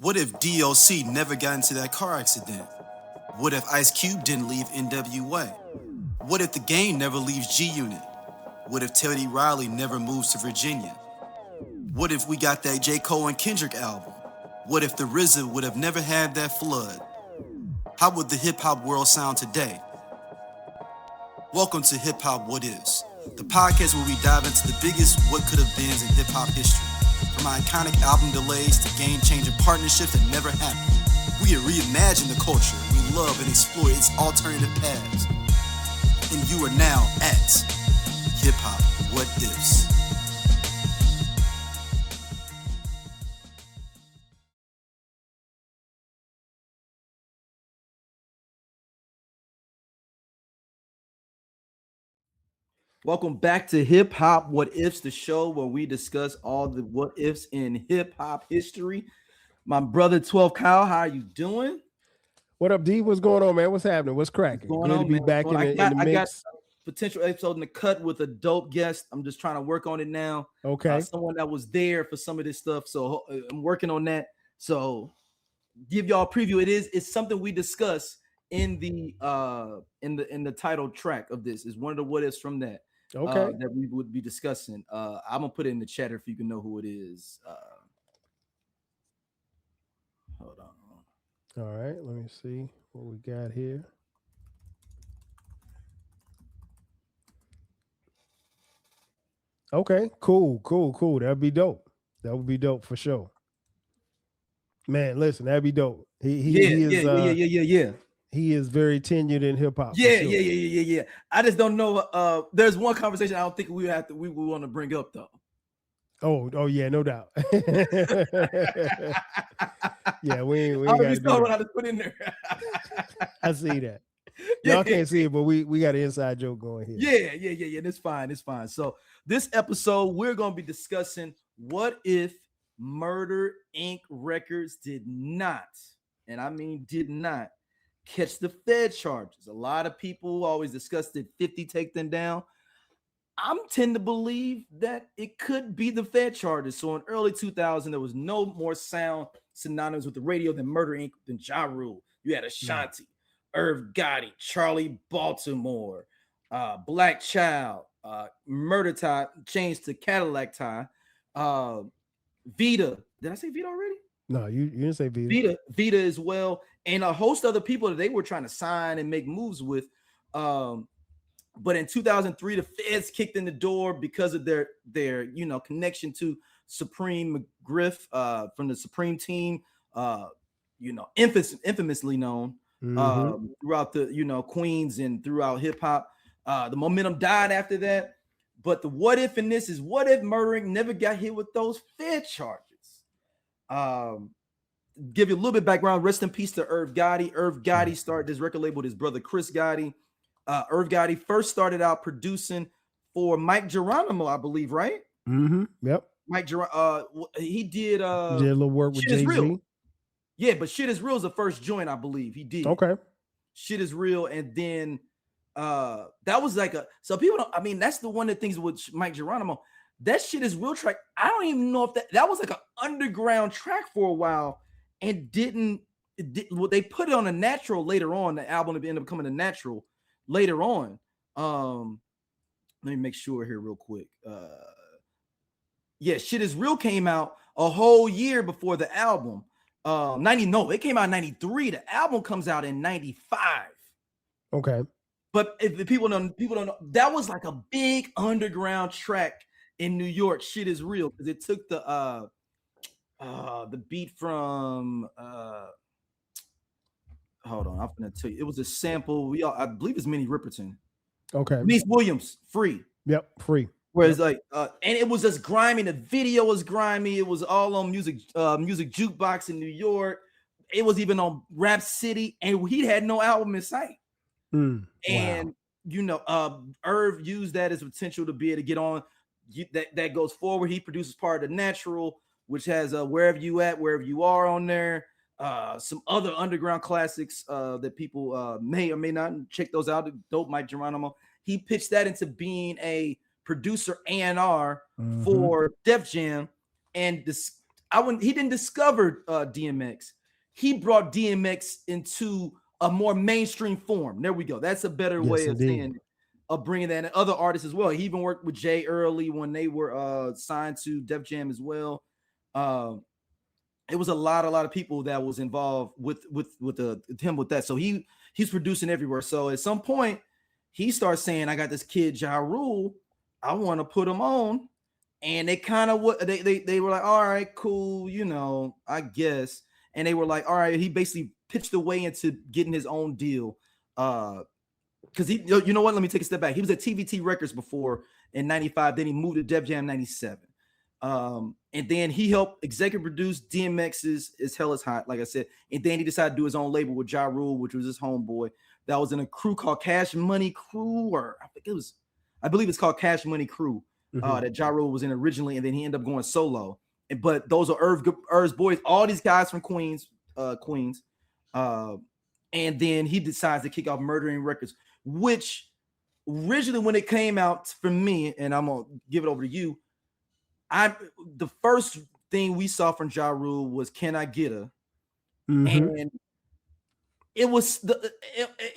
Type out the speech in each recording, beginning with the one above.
What if DOC never got into that car accident? What if Ice Cube didn't leave NWA? What if the game never leaves G Unit? What if Teddy Riley never moves to Virginia? What if we got that J. Cole and Kendrick album? What if the RZA would have never had that flood? How would the hip hop world sound today? Welcome to Hip Hop What Ifs, the podcast where we dive into the biggest what could have beens in hip hop history. From iconic album delays to game-changing partnerships that never happened, we reimagine the culture we love and explore its alternative paths. And you are now at Hip Hop What Ifs. Welcome back to Hip Hop What Ifs, the show where we discuss all the what ifs in hip hop history. My brother 12 Kyle, how are you doing? What up, D? What's going on, man? What's happening? What's cracking? Going Good on, to be man? back in the I got mix. a potential episode in the cut with a dope guest. I'm just trying to work on it now. Okay. Someone that was there for some of this stuff, so I'm working on that. So give y'all a preview. It's something we discuss in the title track of this. Is one of the what ifs from that. Okay. That we would be discussing. I'm gonna put it in the chat if you can know who it is. Hold on. All right. Let me see what we got here. Okay. Cool. That'd be dope. That would be dope for sure. Man, listen, that'd be dope. He is He is very tenured in hip hop. Yeah. I just don't know. There's one conversation I don't think we want to bring up though. Oh yeah, no doubt. Yeah, we got what I just put in there. I see that. Y'all can't see it, but we got an inside joke going here. Yeah. It's fine. So this episode we're gonna be discussing what if Murder Inc. Records did not, and I mean did not, catch the Fed charges. A lot of people always discuss did 50 take them down. I'm tend to believe that it could be the Fed charges. So in early 2000, there was no more sound synonymous with the radio than Murder Inc. than Ja Rule. You had Ashanti, Irv Gotti, Charlie Baltimore, Black Child, Murder Tie, changed to Cadillac Tie, Vita. Did I say Vita already? No, you didn't say Vita. Vita as well, and a host of other people that they were trying to sign and make moves with. But in 2003, the Feds kicked in the door because of their connection to Supreme McGriff from the Supreme team, infamously known throughout the Queens and throughout hip hop. The momentum died after that. But the what if in this is what if Murder Inc. never got hit with those Fed charges? Give you a little bit of background. Rest in peace to Irv Gotti. Irv Gotti started this record label with his brother Chris Gotti. Irv Gotti first started out producing for Mike Geronimo, I believe, right? Mm-hmm. Yep. Mike Geronimo. He did a little work with Jay-Z. Yeah, but Shit Is Real is the first joint, I believe he did. Okay. Shit Is Real, and then that was like so people don't. I mean, that's the one of the things with Mike Geronimo. That Shit Is Real track. I don't even know if that was like an underground track for a while, and they put it on a Natural later on. The album ended up becoming a Natural later on. Let me make sure here real quick. Shit Is Real came out a whole year before the album. It came out in 93. The album comes out in 95. Okay. But if the people don't know, that was like a big underground track in New York. Shit Is Real, because it took the beat from hold on, I'm gonna tell you. It was a sample. I believe it's Minnie Riperton. Okay. Denise Williams, Free. Yep, Free. Whereas and it was just grimy. The video was grimy. It was all on music jukebox in New York. It was even on Rap City, and he had no album in sight. And Irv used that as potential to be able to get on. That goes forward. He produces part of the Natural, which has Wherever You At, Wherever You Are on there. Some other underground classics that people may or may not check those out. Dope Mike Geronimo. He pitched that into being a producer A&R for Def Jam, and this He didn't discover DMX. He brought DMX into a more mainstream form. There we go. That's a better way of saying it, of bringing that, and other artists as well. He even worked with Jay early when they were signed to Def Jam as well. It was a lot of people that was involved with him with that. So he's producing everywhere. So at some point, he starts saying, "I got this kid Ja Rule. I want to put him on." And they kind of they were like, "All right, cool, I guess." And they were like, "All right." He basically pitched the way into getting his own deal. Because he, you know what? Let me take a step back. He was at TVT Records before in '95. Then he moved to Def Jam '97. And then he helped executive produce DMX's "Is Hell Is Hot," like I said. And then he decided to do his own label with Ja Rule, which was his homeboy. That was in a crew called Cash Money Crew, or I believe it's called Cash Money Crew. That Ja Rule was in originally, and then he ended up going solo. But those are Irv's boys, all these guys from Queens. And then he decides to kick off Murder Inc. Records, which originally when it came out for me, and I'm gonna give it over to you. The first thing we saw from Ja Rule was "Can I Get Her?" And it was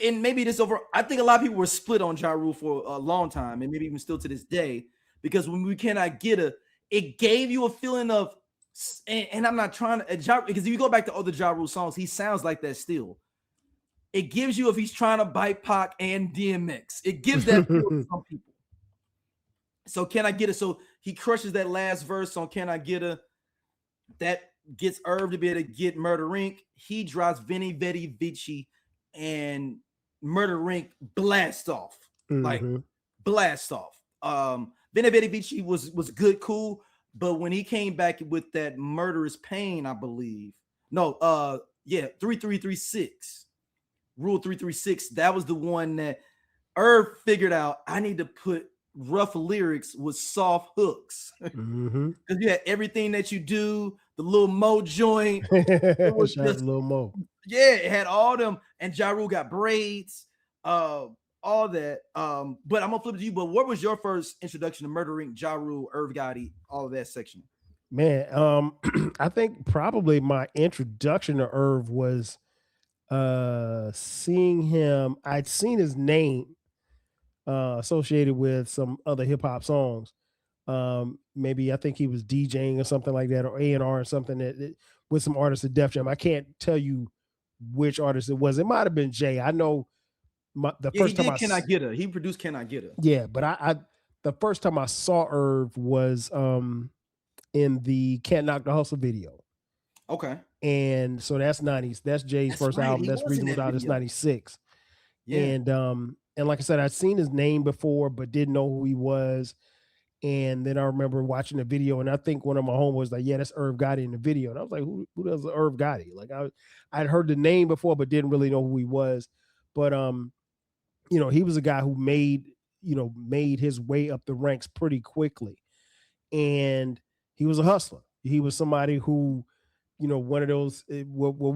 and maybe this over. I think a lot of people were split on Ja Rule for a long time, and maybe even still to this day, because when we "Can I Get Her," it gave you a feeling of, and I'm not trying to because if you go back to other Ja Rule songs, he sounds like that still. It gives you if he's trying to bite Pac and DMX. It gives that feel to some people. So "Can I Get Her?" So he crushes that last verse on "Can I Get Her?" That gets Irv to be able to get Murder Inc. He drops Veni Vidi Vici, and Murder Inc. blast off. Like blast off. Veni Vidi Vici was good, cool, but when he came back with that Murderous Pain, I believe. No, 3336. Rule 336. That was the one that Irv figured out. I need to put rough lyrics with soft hooks, because you had everything that you do, the Lil Mo joint. It was just Lil Mo. Yeah, it had all them, and Ja Rule got braids, all that. But I'm gonna flip it to you. But what was your first introduction to Murder Inc., Ja Rule, Irv Gotti, all of that section? Man, I think probably my introduction to Irv was seeing him. I'd seen his name associated with some other hip hop songs. Maybe I think he was DJing or something like that, or A&R or something that with some artists at Def Jam. I can't tell you which artist it was. It might have been Jay. I know first time Can I Get Her? He produced Can I Get Her? Yeah, but I the first time I saw Irv was in the Can't Knock the Hustle video. Okay. And so that's 90s. That's Jay's first album. That's Reason Without It's 96. Yeah. And like I said, I'd seen his name before, but didn't know who he was. And then I remember watching the video, and I think one of my homeboys was like, "Yeah, that's Irv Gotti in the video." And I was like, "Who does Irv Gotti?" Like I'd heard the name before, but didn't really know who he was. But he was a guy who made his way up the ranks pretty quickly, and he was a hustler. He was somebody who, one of those what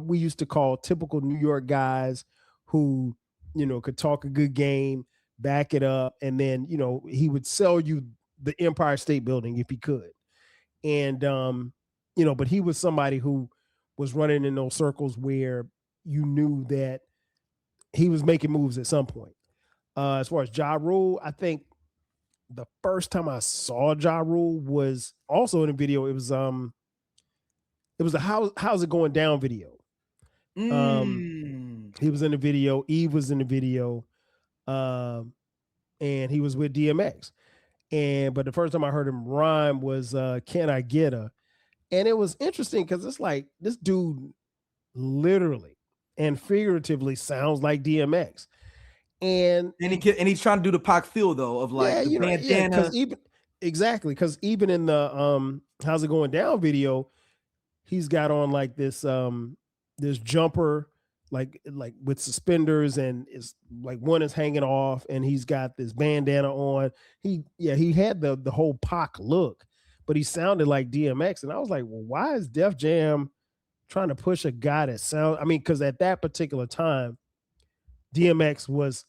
we used to call typical New York guys who could talk a good game, back it up, and then he would sell you the Empire State Building if he could. And but he was somebody who was running in those circles where you knew that he was making moves at some point. As far as Ja Rule, I think the first time I saw Ja Rule was also in a video. It was a How's It Going Down video. He was in the video. Eve was in the video. And he was with DMX. But the first time I heard him rhyme was Can I Get Her? And it was interesting because it's like this dude literally and figuratively sounds like DMX. And he's trying to do the Pac feel though of like the bandana. Because even in the How's It Going Down video, he's got on like this jumper like with suspenders, and it's like one is hanging off, and he's got this bandana on. He had the whole Pac look, but he sounded like DMX. And I was like, well, why is Def Jam trying to push a guy that sounds, because at that particular time, DMX was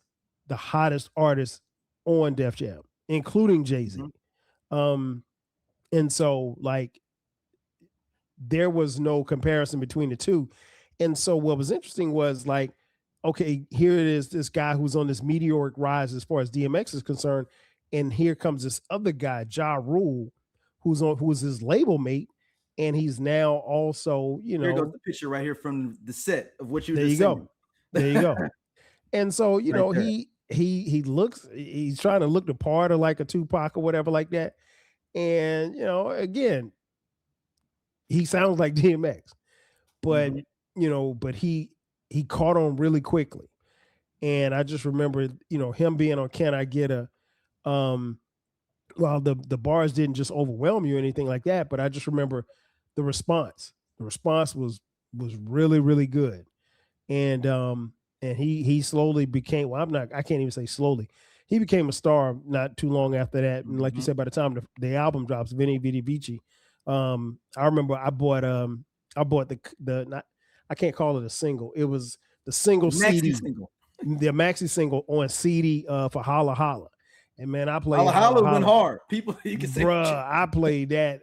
the hottest artist on Def Jam, including Jay-Z. And so like there was no comparison between the two. And so what was interesting was like, okay, here it is, this guy who's on this meteoric rise as far as DMX is concerned. And here comes this other guy, Ja Rule, who's his label mate. And he's now also, Here goes the picture right here from the set of what you there just you go. There you go. And so, you know, he looks, he's trying to look the part of like a Tupac or whatever like that. And, you know, again, he sounds like DMX, but you know, but he caught on really quickly. And I just remember, you know, him being on Can I Get a well, the bars didn't just overwhelm you or anything like that, but I just remember the response. The response was really, really good. And he slowly became, well, I can't even say slowly. He became a star not too long after that. And like you said, by the time the album drops, Veni Vidi Vici, I remember I bought the I can't call it a single. It was the single CD, the maxi single on CD for Holla Holla. And man, I played Holla went hard. People, you can say, I played that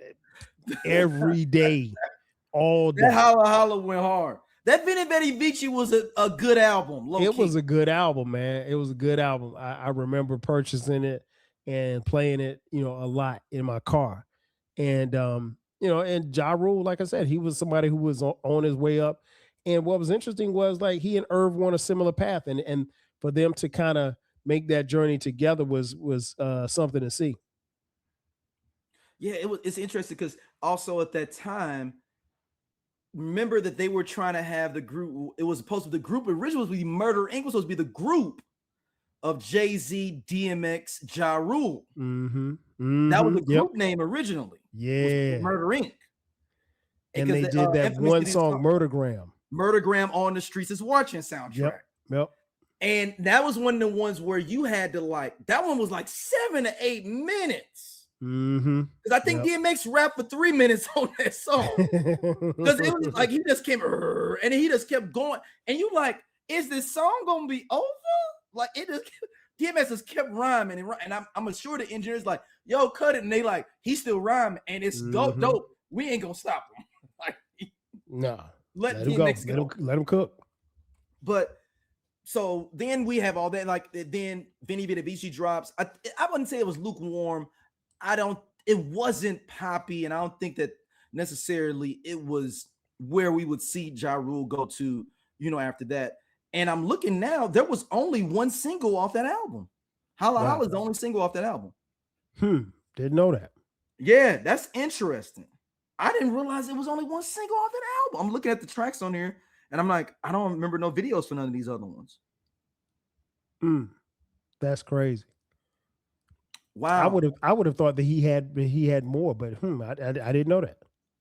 every day, all day. That Holla went hard. That Veni Vidi Vici was a good album. It was a good album, man. It was a good album. I remember purchasing it and playing it, you know, a lot in my car. And you know, and Ja Rule, like I said, he was somebody who was on his way up. And what was interesting was like he and Irv went a similar path, and for them to kind of make that journey together was something to see. Yeah, it's interesting because also at that time, remember that they were trying to have the group. It was supposed to be the group originally was Murder Inc. was supposed to be the group of Jay-Z, DMX, Ja Rule. That was the group name originally. Yeah, Murder Inc. And they did that one song, Murdergram. Murdergram on the Streets is Watching soundtrack. Yep. And that was one of the ones where you had to like, that one was like 7 to 8 minutes. Because I think DMX rapped for 3 minutes on that song. Because it was like he just came and he just kept going. And you like, is this song gonna be over? Like it just DMX just kept rhyming and I'm sure the engineer's like, yo, cut it. And they like, he's still rhyming and it's dope. We ain't gonna stop him. Like, no, let DMX go. Let him cook. But so then we have all that. Like then Veni Vidi Vici drops. I wouldn't say it was lukewarm. It wasn't poppy, and I don't think that necessarily it was where we would see Ja Rule go to, you know, after that. And I'm looking now, there was only one single off that album. Holla Holla is the only single off that album. Didn't know that. Yeah, that's interesting. I didn't realize it was only one single off that album. I'm looking at the tracks on here, and I'm like, I don't remember no videos for none of these other ones. That's crazy. Wow. I would have thought that he had more, but I didn't know that.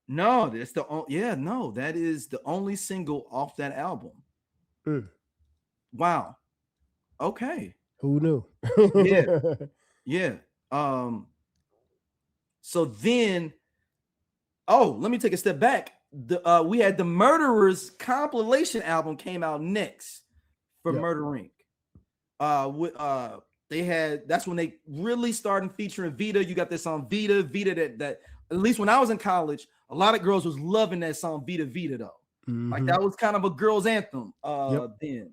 No, that's that is the only single off that album. Wow. Okay. Who knew? Yeah. So then, let me take a step back. We had the Murderers compilation album came out next for Murder Inc. That's when they really started featuring Vita. You got this song Vita that at least when I was in college, a lot of girls was loving that song Vita though. Like that was kind of a girl's anthem. Then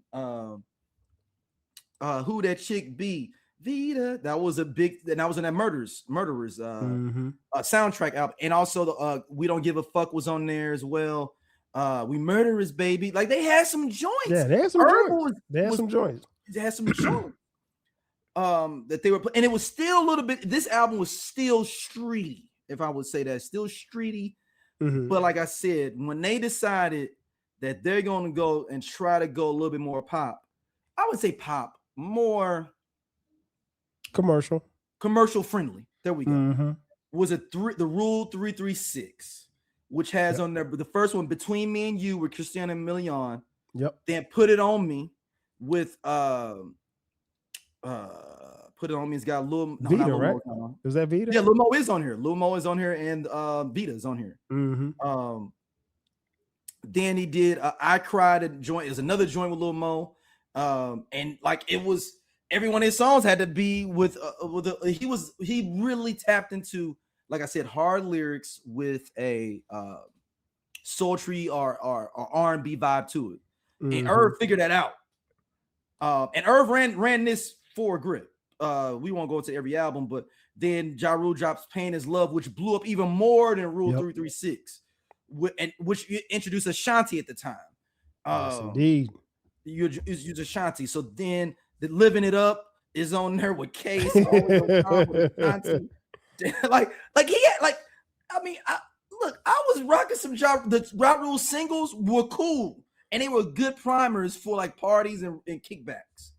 who that chick be? Vita. That was a big, and that was in that Murderers soundtrack album. And also the We Don't Give a Fuck was on there as well. We Murderers, baby. Like they had some joints. Yeah, they had some joints. They had some joints. That they were, and it was still a little bit. This album was still streety, if I would say that, still streety. But like I said, when they decided that they're going to go and try to go a little bit more pop, I would say pop, more commercial friendly. There we go. Was the Rule 336, which has on there the first one, Between Me and You with Christina Milian. Then Put It On Me with Put It On Me. It's got Lil Vita, right? Is that Vita? Yeah, Lil Mo is on here. Lil Mo is on here, and Vita is on here. Then he did I Cried, a joint. Is another joint with Lil Mo. And like it was, every one of his songs had to be with he really tapped into, like I said, hard lyrics with a sultry or R&B vibe to it. Mm-hmm. And Irv figured that out. And Irv ran this for Grip. We won't go into every album, but then Ja Rule drops Pain Is Love, which blew up even more than Rule 336, which introduced Ashanti at the time. Yes, indeed. You use Ashanti. So then the Living It Up is on there with Case. Like he had like, I mean, I was rocking some the Ja Rule singles were cool, and they were good primers for like parties and kickbacks.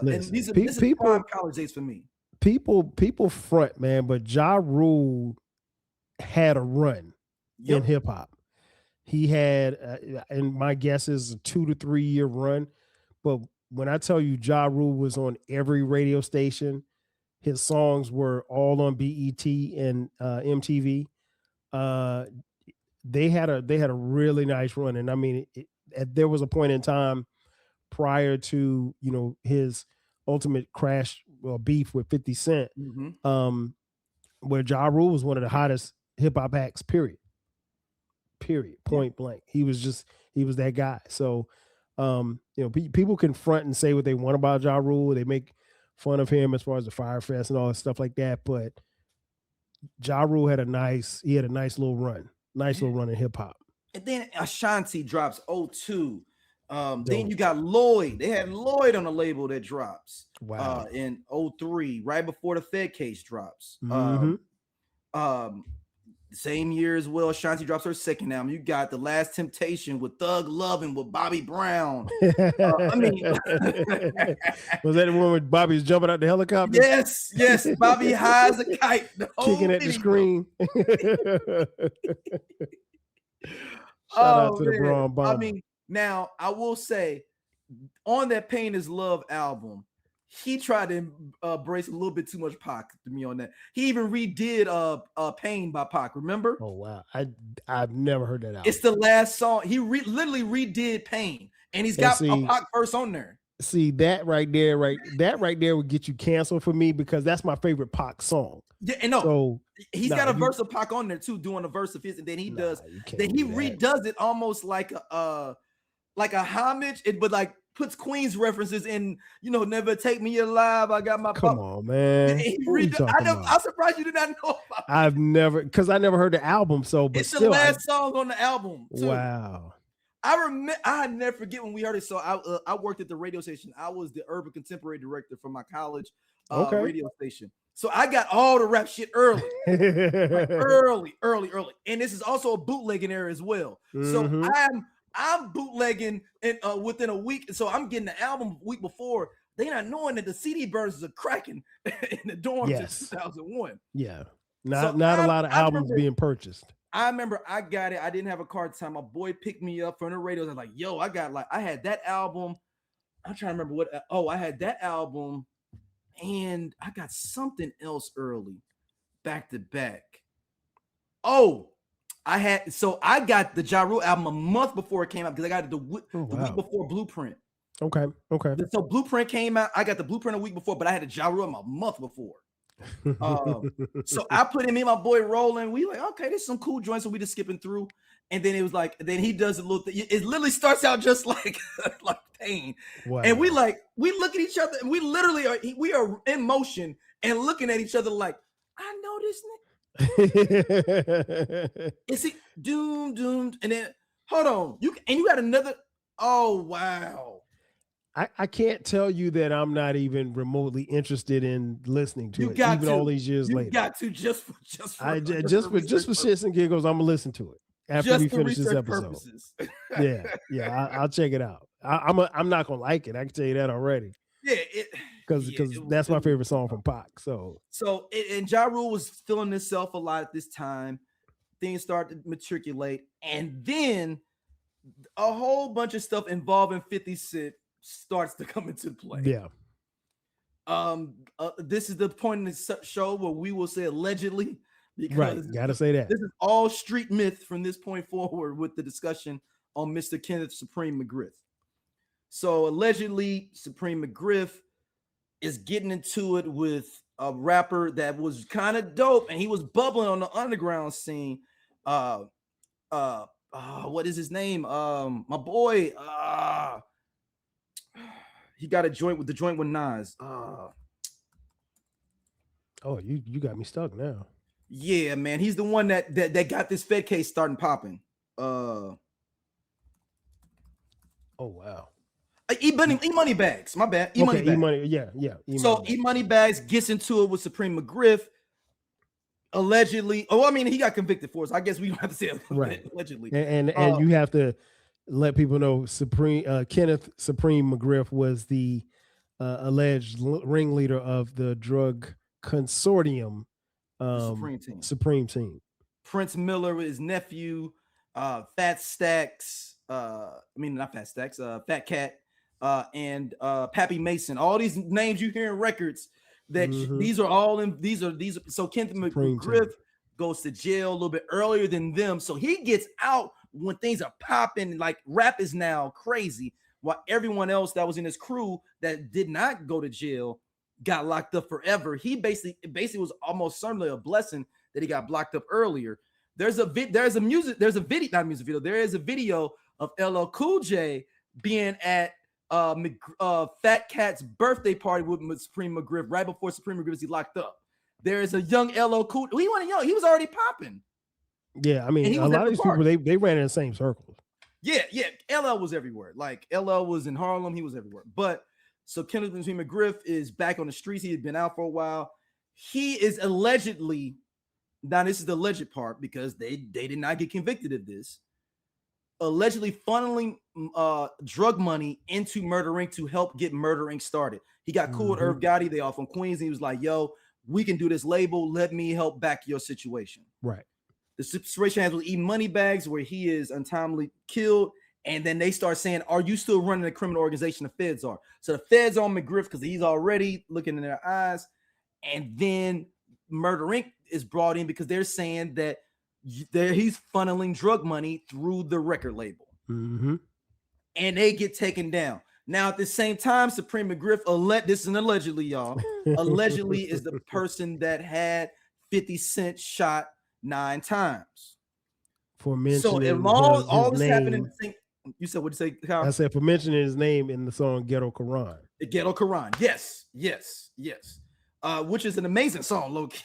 Listen, and this is prime college days for me. People front, man, but Ja Rule had a run in hip hop. He had, and my guess is a 2 to 3 year run. But when I tell you Ja Rule was on every radio station, his songs were all on BET and MTV. They had a really nice run, and I mean, there was a point in time prior to his ultimate crash beef with 50 Cent, where Ja Rule was one of the hottest hip hop acts. Period. Point blank. He was that guy. So, people can front and say what they want about Ja Rule. They make fun of him as far as the Fire Fest and all that stuff like that. But Ja Rule had a nice little run in hip hop. And then Ashanti drops 02. Then you got Lloyd. They had Lloyd on the label that drops. Wow. In 03, right before the Fed case drops. Same year as well, Ashanti drops her second album. You got The Last Temptation with Thug Love and with Bobby Brown. I mean, was that the one where Bobby was jumping out the helicopter? Yes. Bobby high as a kite, kicking at the screen. Shout out to the Braun Bomber. I mean, now I will say, on that Pain Is Love album, he tried to embrace a little bit too much Pac to me on that. He even redid Pain by Pac, remember? Oh wow. I've never heard that album. It's the last song. He literally redid Pain, and he's got a Pac verse on there. See, that right there would get you canceled for me, because that's my favorite Pac song. Yeah, and he's got a verse of Pac on there too, doing a verse of his, and then he redoes it almost like a homage, but like puts Queen's references in, Never Take Me Alive. I got my Come on, man. I'm surprised you did not know about I never heard the album, but it's the last song on the album too. Wow. I never forget when we heard it. So I worked at the radio station. I was the urban contemporary director for my college radio station. So I got all the rap shit early, early. And this is also a bootlegging era as well. So I'm bootlegging within a week. So I'm getting the album a week before. They not knowing that the CD burners are cracking in the dorms in 2001. Yeah. Not a lot of albums being purchased. I remember I got it. I didn't have a car at the time. My boy picked me up from the radio. I was like, yo, I had that album. I'm trying to remember I had that album and I got something else early back to back. I got the Ja Rule album a month before it came out, because I got it the week before Blueprint. Okay. So Blueprint came out. I got the Blueprint a week before, but I had the Ja Rule album a month before. So I put him, me and my boy rolling. We like, okay, there's some cool joints, so we just skipping through. And then it was like, then he does a little thing. It literally starts out just like Pain. Wow. And we look at each other, and we literally are in motion and looking at each other like, I know this nigga. Is he doomed? And then hold on, you got another. Oh wow. I can't tell you that I'm not even remotely interested in listening to it, even all these years later. You got to just for shits and giggles. I'm gonna llisten to it after we finish this episode. Yeah, I'll check it out. I'm not gonna like it. I can tell you that already. Yeah, because that's my favorite song from Pac. So and Ja Rule was feeling himself a lot at this time. Things started to matriculate, and then a whole bunch of stuff involving 50 Cent starts to come into play. Yeah. This is the point in the show where we will say allegedly, because gotta say that this is all street myth from this point forward with the discussion on Mr. Kenneth Supreme McGriff. So allegedly, Supreme McGriff is getting into it with a rapper that was kind of dope, and he was bubbling on the underground scene. what is his name? My boy. He got a joint with Nas. Oh, you got me stuck now. Yeah, man. He's the one that got this Fed case starting popping. Oh wow. E-Money Bags. My bad. E-Money Bags. E-Money, yeah. So E-Money Bags gets into it with Supreme McGriff. Allegedly. Oh, I mean, he got convicted for it. So I guess we don't have to say it. Right. Allegedly. And you have to let people know Kenneth Supreme McGriff was the alleged ringleader of the drug consortium, Supreme Team. Prince Miller, his nephew, Fat Stacks, not Fat Stacks, Fat Cat, and Pappy Mason. All these names you hear in records that these are so Kenneth McGriff goes to jail a little bit earlier than them. So he gets out when things are popping, like rap is now crazy, while everyone else that was in his crew that did not go to jail got locked up forever. He basically was almost certainly a blessing that he got blocked up earlier. There is a video of LL Cool J being at Fat Cat's birthday party with Supreme McGriff right before Supreme McGriff is locked up. There is a young LL Cool. He wasn't young. He was already popping. Yeah, I mean, a lot of these people they ran in the same circles. Yeah. LL was everywhere. Like LL was in Harlem. He was everywhere. But so Kenneth McGriff is back on the streets. He had been out for a while. He is allegedly, now this is the alleged part because they did not get convicted of this, allegedly funneling drug money into Murder Inc. to help get Murder Inc. started. He got cool with Irv Gotti. They all from Queens. And he was like, yo, we can do this label. Let me help back your situation. Right. The situation has with E-Money Bags where he is untimely killed. And then they start saying, are you still running a criminal organization? The feds are. So the feds on McGriff because he's already looking in their eyes. And then Murder Inc. is brought in because they're saying that he's funneling drug money through the record label. And they get taken down. Now, at the same time, Supreme McGriff, this is an allegedly, y'all, allegedly is the person that had 50 Cent shot 9 times. For mentioning so if all this happening, you said, what'd you say, Kyle? I said for mentioning his name in the song Ghetto Quran. The Ghetto Quran. Yes. Which is an amazing song, low key.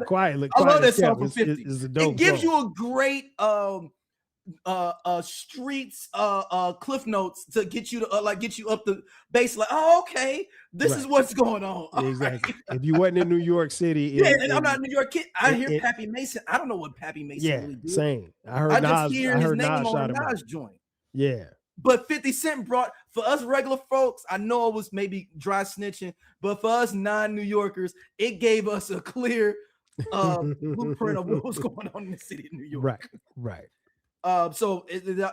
Quietly. I love that song from 50. It's a dope it gives song. you a great streets cliff notes to get you to get you up the base, like, oh, okay, this is what's going on. Exactly. If you wasn't in New York City, and I'm not a New York kid. I hear Pappy Mason. I don't know what Pappy Mason really did. Same. I just hear his name on a Nas joint. Yeah. But 50 Cent brought, for us regular folks, I know it was maybe dry snitching, but for us non-New Yorkers, it gave us a clear blueprint of what was going on in the city of New York. Right. So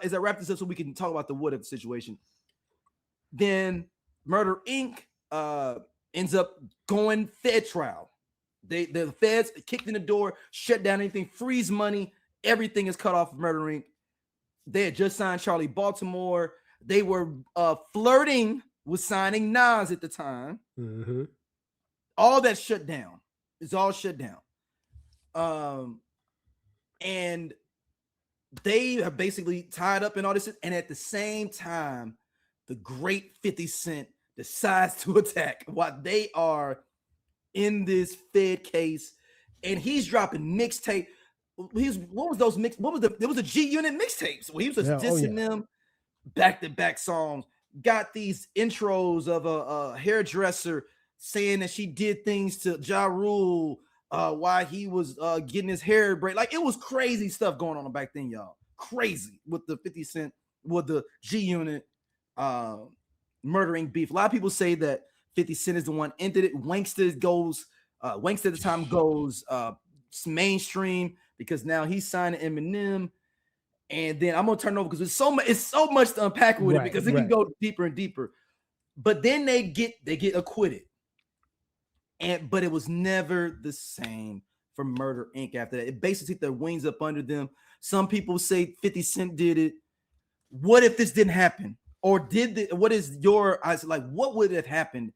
as I wrap this up so we can talk about the what if situation, then Murder Inc. Ends up going Fed trial. The feds kicked in the door, shut down anything, freeze money, everything is cut off of Murder Inc. They had just signed Charlie Baltimore. They were flirting with signing Nas at the time. All that shut down. It's all shut down. And they are basically tied up in all this. And at the same time, the great 50 Cent decides to attack while they are in this Fed case. And he's dropping mixtape. What was those mix? There was a G Unit mixtapes where he was just dissing them, back-to-back songs. Got these intros of a hairdresser saying that she did things to Ja Rule while he was getting his hair braided. Like, it was crazy stuff going on back then, y'all. Crazy with the 50 Cent, with the G Unit murdering beef. A lot of people say that 50 Cent is the one ended it. Wanksta at the time goes mainstream because now he's signing Eminem. And then I'm gonna turn it over because it's so much to unpack with it because it can go deeper and deeper. But then they get acquitted. But it was never the same for Murder Inc. after that. It basically took their wings up under them. Some people say 50 Cent did it. What if this didn't happen? Or what is your eyes like? What would have happened?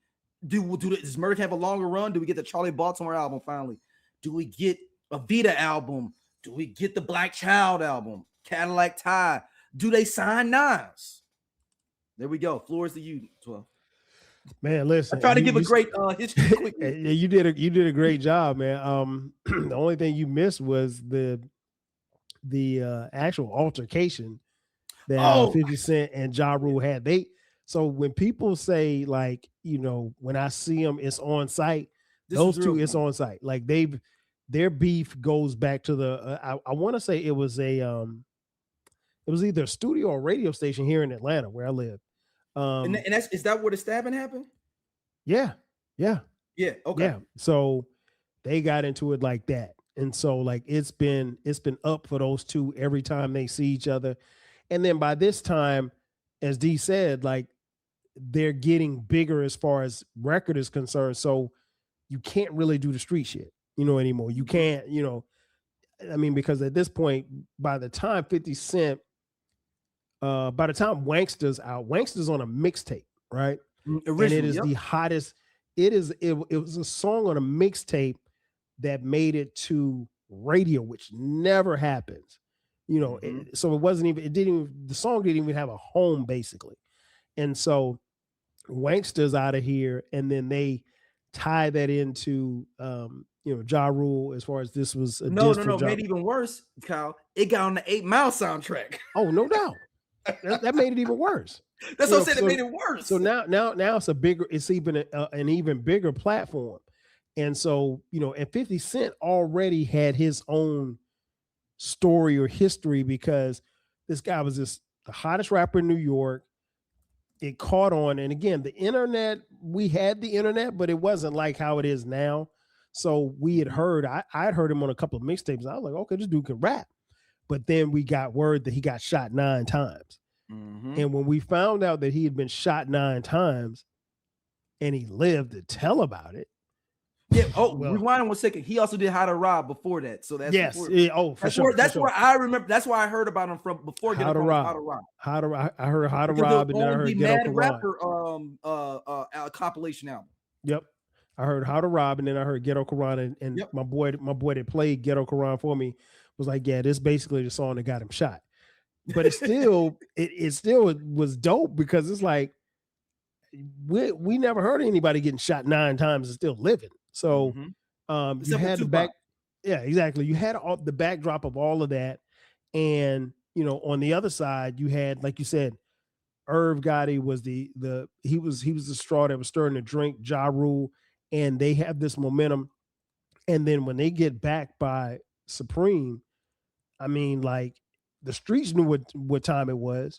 Does Murder have a longer run? Do we get the Charlie Baltimore album finally? Do we get a Vita album? Do we get the Black Child album? Cadillac Tide. Do they sign Nas? There we go. Floor is to you, 12. Man, listen. I try to give a great history quickly. You did a great job, man. The only thing you missed was the actual altercation that 50 Cent and Ja Rule had. So when people say, like, you know, when I see them, it's on site. Those two, it's on site. Like their beef goes back to the. I want to say it was either a studio or radio station here in Atlanta where I live. And is that where the stabbing happened? Yeah. Okay. Yeah. So they got into it like that. And so like it's been up for those two every time they see each other. And then by this time, as D said, like they're getting bigger as far as record is concerned. So you can't really do the street shit, you know, anymore. You can't, you know, I mean, because at this point, by the time 50 Cent, by the time Wanksta's out, Wanksta's on a mixtape, right? And it is the hottest. It was a song on a mixtape that made it to radio, which never happens, you know. So the song didn't even have a home basically. And so Wanksta's out of here, and then they tie that into you know, Ja Rule, as far as this was a no, made it even worse, Kyle. It got on the 8 Mile soundtrack. Oh, no doubt. That made it even worse. That's what I said. It made it worse. So now it's even an even bigger platform. And so, you know, and 50 Cent already had his own story or history, because this guy was the hottest rapper in New York. It caught on. And again, the internet, we had the internet, but it wasn't like how it is now. So we had heard, I'd heard him on a couple of mixtapes. I was like, okay, this dude can rap. But then we got word that he got shot 9 times. And when we found out that he had been shot 9 times and he lived to tell about it. Yeah. Oh, well, rewind 1 second. He also did How to Rob before that. So that's that's where I remember. That's why I heard about him from before. How to Rob. I heard How to Rob, and then I heard Ghetto Quran. Rapper compilation album. Yep. I heard How to Rob, and then I heard Ghetto Quran, and yep. my boy that played Ghetto Quran for me was like, yeah, this is basically the song that got him shot. But it still was dope, because it's like we never heard of anybody getting shot 9 times and still living. So you had the back, yeah, exactly. You had all the backdrop of all of that, and you know, on the other side, you had, like you said, Irv Gotti was he was the straw that was stirring the drink. Ja Rule, and they have this momentum, and then when they get backed by Supreme, I mean, like the streets knew what time it was,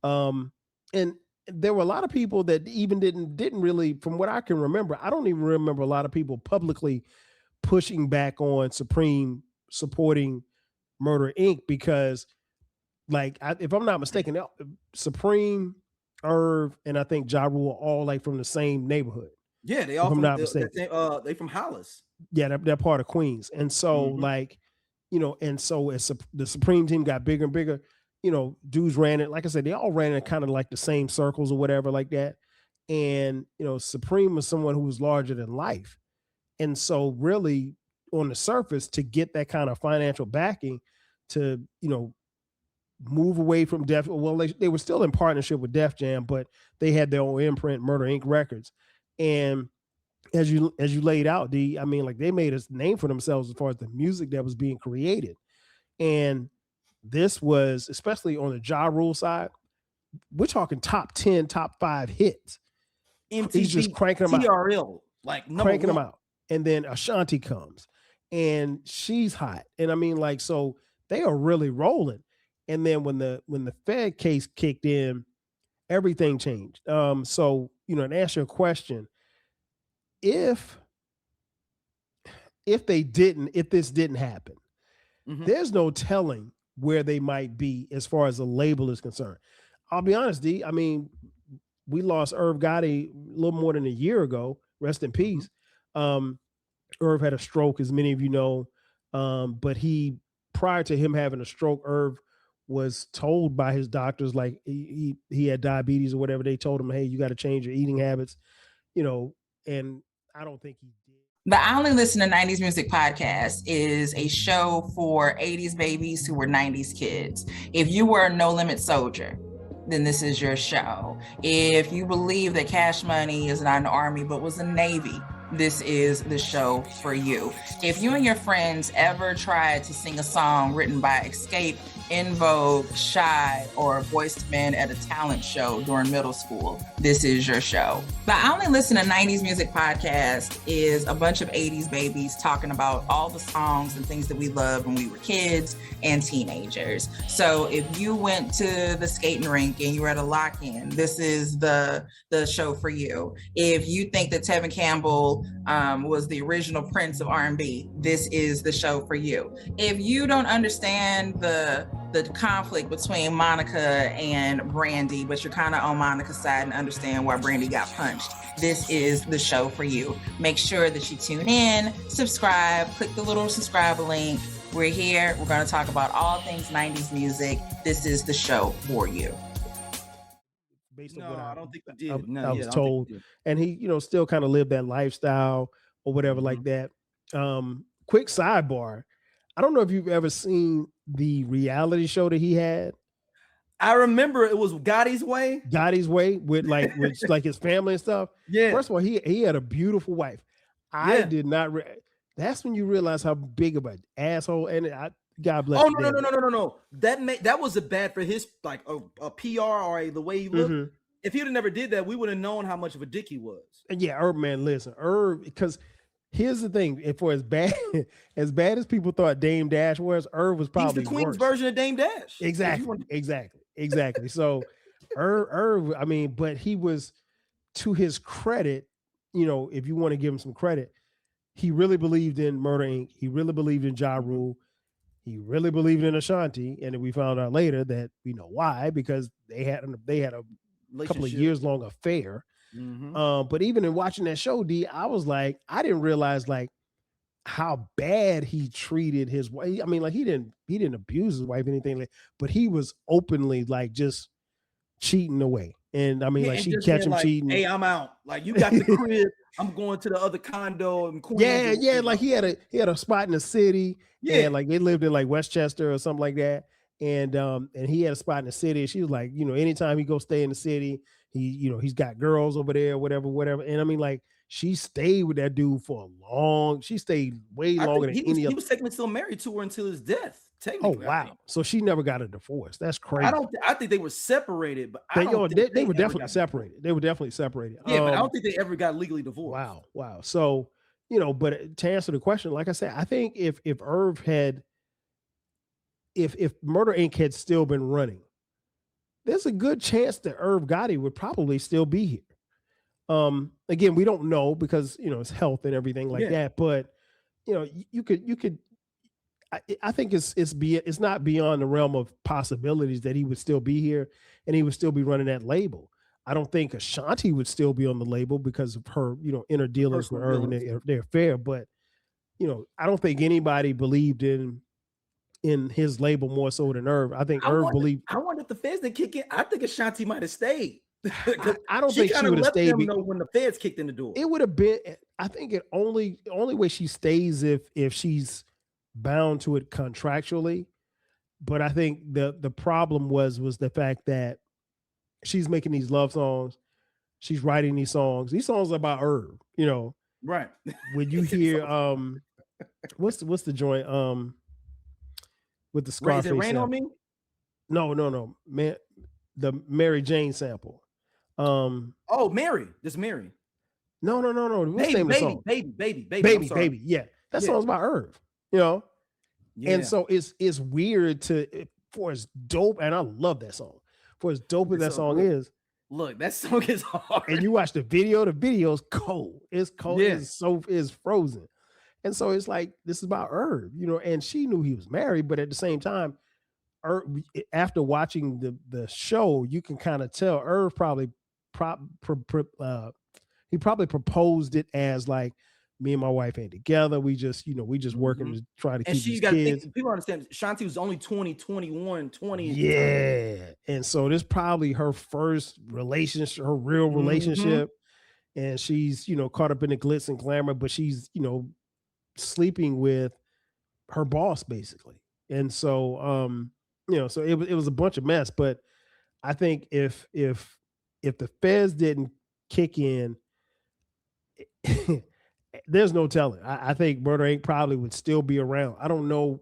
and there were a lot of people that even didn't really, from what I can remember, I don't even remember a lot of people publicly pushing back on Supreme supporting Murder Inc. because, like, if I'm not mistaken, Supreme, Irv, and I think Ja Rule are all like from the same neighborhood. Yeah, they all from, they from Hollis. Yeah, they're part of Queens. And so like, you know, and so as the Supreme team got bigger and bigger, you know, dudes ran it. Like I said, they all ran in kind of like the same circles or whatever like that. And, you know, Supreme was someone who was larger than life. And so really on the surface, to get that kind of financial backing to, you know, move away from Def, well, they were still in partnership with Def Jam, but they had their own imprint, Murder Inc. Records. And as you laid out, D, I mean, like they made a name for themselves as far as the music that was being created. And this was, especially on the Ja Rule side, we're talking top 10, top 5 hits. MTV, he's just cranking them TRL, out. like cranking them out. And then Ashanti comes and she's hot. And I mean, like, so they are really rolling. And then when the Fed case kicked in, everything changed. So, you know, to answer your question, if this didn't happen, there's no telling where they might be as far as the label is concerned. I'll be honest, D. I mean, we lost Irv Gotti a little more than a year ago. Rest in peace. Irv had a stroke, as many of you know. But prior to him having a stroke, Irv was told by his doctors, like he had diabetes or whatever. They told him, hey, you got to change your eating habits, you know, and I don't think he did. The I Only Listen to 90s Music podcast is a show for 80s babies who were 90s kids. If you were a No Limit soldier, then this is your show. If you believe that Cash Money is not an army but was a Navy, this is the show for you. If you and your friends ever tried to sing a song written by Escape, In Vogue, Shy, or Boyz II Men at a talent show during middle school, this is your show. The I Only Listen to 90s Music podcast is a bunch of 80s babies talking about all the songs and things that we loved when we were kids and teenagers. So if you went to the skating rink and you were at a lock-in, this is the show for you. If you think that Tevin Campbell was the original Prince of R&B, this is the show for you. If you don't understand the conflict between Monica and Brandy, but you're kind of on Monica's side and understand why Brandy got punched, this is the show for you. Make sure that you tune in, subscribe, click the little subscribe link. We're here. We're going to talk about all things 90s music. This is the show for you. Based on what I don't think he did. I was told, and he, still kind of lived that lifestyle or whatever like that. Quick sidebar. I don't know if you've ever seen the reality show that he had. I remember it was Gotti's Way. Gotti's Way with like his family and stuff. Yeah. First of all, he had a beautiful wife. I did not. That's when you realize how big of an asshole. And God bless. Oh no. That was a bad for his like a PR or the way he looked. Mm-hmm. If he'd have never did that, we would have known how much of a dick he was. And yeah, Irv, man, listen, Irv, because here's the thing: for as bad as people thought Dame Dash was, Irv was probably the Queen's worse. version of Dame Dash. Exactly. So Irv, I mean, but he was, to his credit, if you want to give him some credit, he really believed in Murder Inc. He really believed in Ja Rule. He really believed in Ashanti, and then we found out later that we know why, because they had a couple of years long affair. Mm-hmm. But even in watching that show, D, I was like, I didn't realize like how bad he treated his wife. I mean, like he didn't abuse his wife, anything like, but he was openly like just cheating away. And I mean, like she catch him cheating. Hey, I'm out. Like you got the crib. I'm going to the other condo in Queens. Yeah. Like he had a spot in the city. Yeah, and like they lived in like Westchester or something like that. And he had a spot in the city. She was like, anytime he go stay in the city, he's got girls over there, whatever. And I mean, like she stayed with that dude for she stayed way longer than any other. He was technically still married to her until his death. Oh wow! So she never got a divorce. That's crazy. I think they were separated, but they were definitely separated. They were definitely separated. Yeah, but I don't think they ever got legally divorced. Wow. So but to answer the question, like I said, I think if Irv had, if Murder Inc. had still been running, there's a good chance that Irv Gotti would probably still be here. Again, we don't know because it's health and everything like that, but you could. I think it's not beyond the realm of possibilities that he would still be here and he would still be running that label. I don't think Ashanti would still be on the label because of her, inner dealings with Irv and their affair. But, I don't think anybody believed in his label more so than Irv. I think Irv believed. I wonder if the feds didn't kick in. I think Ashanti might have stayed. I don't think she would have stayed. When the feds kicked in the door, it would have been. I think it only way she stays if she's bound to it contractually. But I think the problem was the fact that she's making these love songs, she's writing these songs. These songs are about Irv, right? When you hear what's the joint with the Scarface? Is it Rain on Me? No, man, the Mary Jane sample. Oh, Mary, this Mary. No. What's the name of the song? Baby. Yeah, that song's about Irv. Yeah. And so it's weird for as dope, and I love that song. For as dope as that song is, look, that song is hard. And you watch the video's cold. It's cold. Yeah. It's frozen. And so it's like, this is about Irv, and she knew he was married, but at the same time, Irv, after watching the show, you can kind of tell Irv probably proposed it as like, me and my wife ain't together. We just working to try to keep these kids. People understand Shanti was only 20, 21, 20. Yeah. And so this probably her first relationship, her real relationship. and she's, caught up in the glitz and glamour, but she's, sleeping with her boss basically. And so, so it was a bunch of mess. But I think if the feds didn't kick in, there's no telling. I think Murder Inc. probably would still be around. I don't know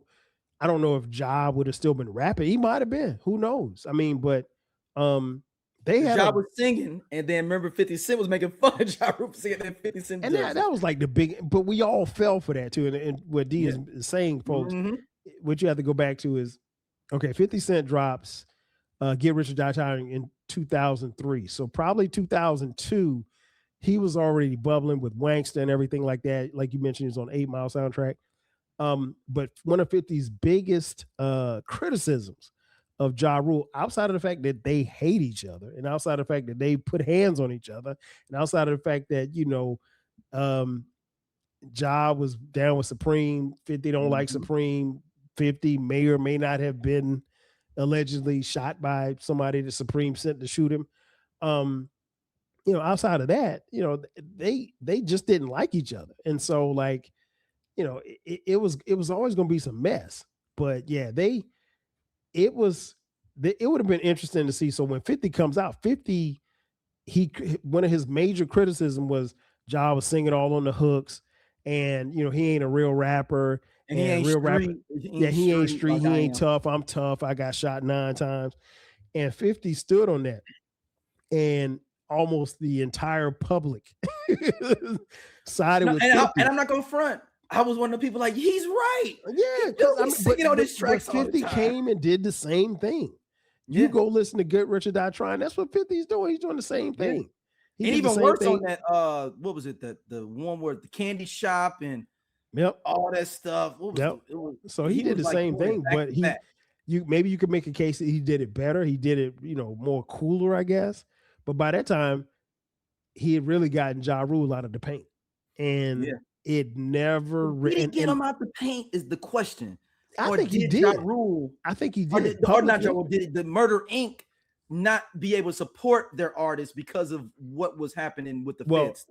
if Ja would have still been rapping. He might have been. Who knows? I mean, but they had Ja was singing, and then remember 50 Cent was making fun of Ja Rule singing that 50 Cent. And that was like the big, but we all fell for that too. And what D is saying, folks, what you have to go back to is, okay, 50 Cent drops Get Rich or Die Trying in 2003. So probably 2002, he was already bubbling with Wanksta and everything like that. Like you mentioned, he was on 8 Mile soundtrack. But one of 50's biggest criticisms of Ja Rule, outside of the fact that they hate each other, and outside of the fact that they put hands on each other, and outside of the fact that, Ja was down with Supreme, 50 don't like Supreme, 50 may or may not have been allegedly shot by somebody that Supreme sent to shoot him. Outside of that, they just didn't like each other. And so like, it was always going to be some mess. But yeah, it would have been interesting to see. So when 50 comes out, 50, one of his major criticism was Ja was singing all on the hooks, and he ain't a real rapper, and he ain't real rapper. He ain't street. He ain't tough. I'm tough. I got shot 9 times, and 50 stood on that, and almost the entire public sided with 50. And I'm not gonna front. I was one of the people like, he's right. Yeah, because singing on this track. 50 came and did the same thing. You go listen to Get Rich or Die Trying. That's what 50's doing. He's doing the same thing. And even worse on that. What was it? The one where the candy shop and all that stuff. So he did the same thing, but maybe you could make a case that he did it better. He did it, more cooler, I guess. But by that time, he had really gotten Ja Rule out of the paint, and it never. Did he get him out the paint? Is the question. I think he did. Ja Rule, I think he did. Or not Ja Rule, did the Murder Inc. not be able to support their artists because of what was happening with the feds?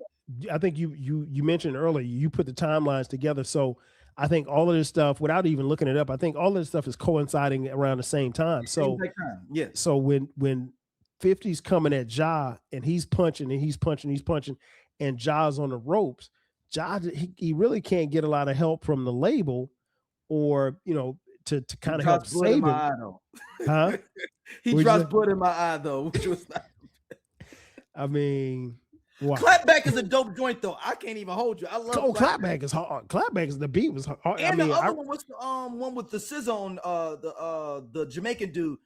I think you mentioned earlier, you put the timelines together. So I think all of this stuff, without even looking it up, I think all of this stuff is coinciding around the same time. So so when 50's coming at Ja and he's punching and he's punching, and Ja's on the ropes, Ja, he really can't get a lot of help from the label, or to kind of help save him. Huh? He drops blood in my eye though, which was not. I mean, wow. Clapback is a dope joint though. I can't even hold you. I love. Clapback is hard. Clapback is, the beat was hard. And the other one was the one with the SZA on the Jamaican dude.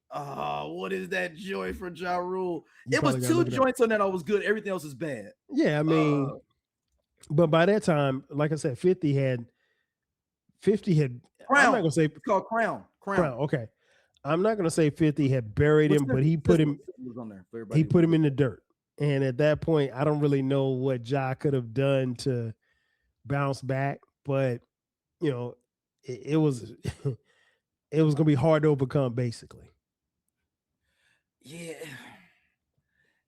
What is that joint for Ja Rule? It was 2 joints on that. I was good. Everything else is bad. Yeah, I mean, but by that time, like I said, 50 had. Crown. I'm not gonna say it's called Crown. Okay, I'm not gonna say 50 had buried him, but he put him. He put him in the dirt, and at that point, I don't really know what Ja could have done to bounce back, but it was it was gonna be hard to overcome, basically. Yeah.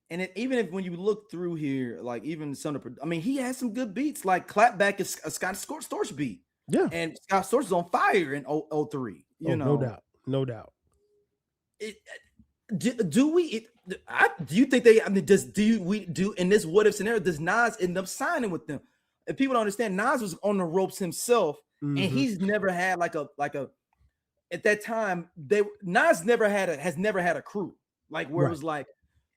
And even if when you look through here, like even some of the, he has some good beats. Like Clapback is a Scott Storch beat. Yeah. And Scott Storch is on fire in 03. No doubt. Do you think they, do in this what if scenario, does Nas end up signing with them? If people don't understand, Nas was on the ropes himself, and he's never had like a at that time, Nas has never had a crew. Like where it was like,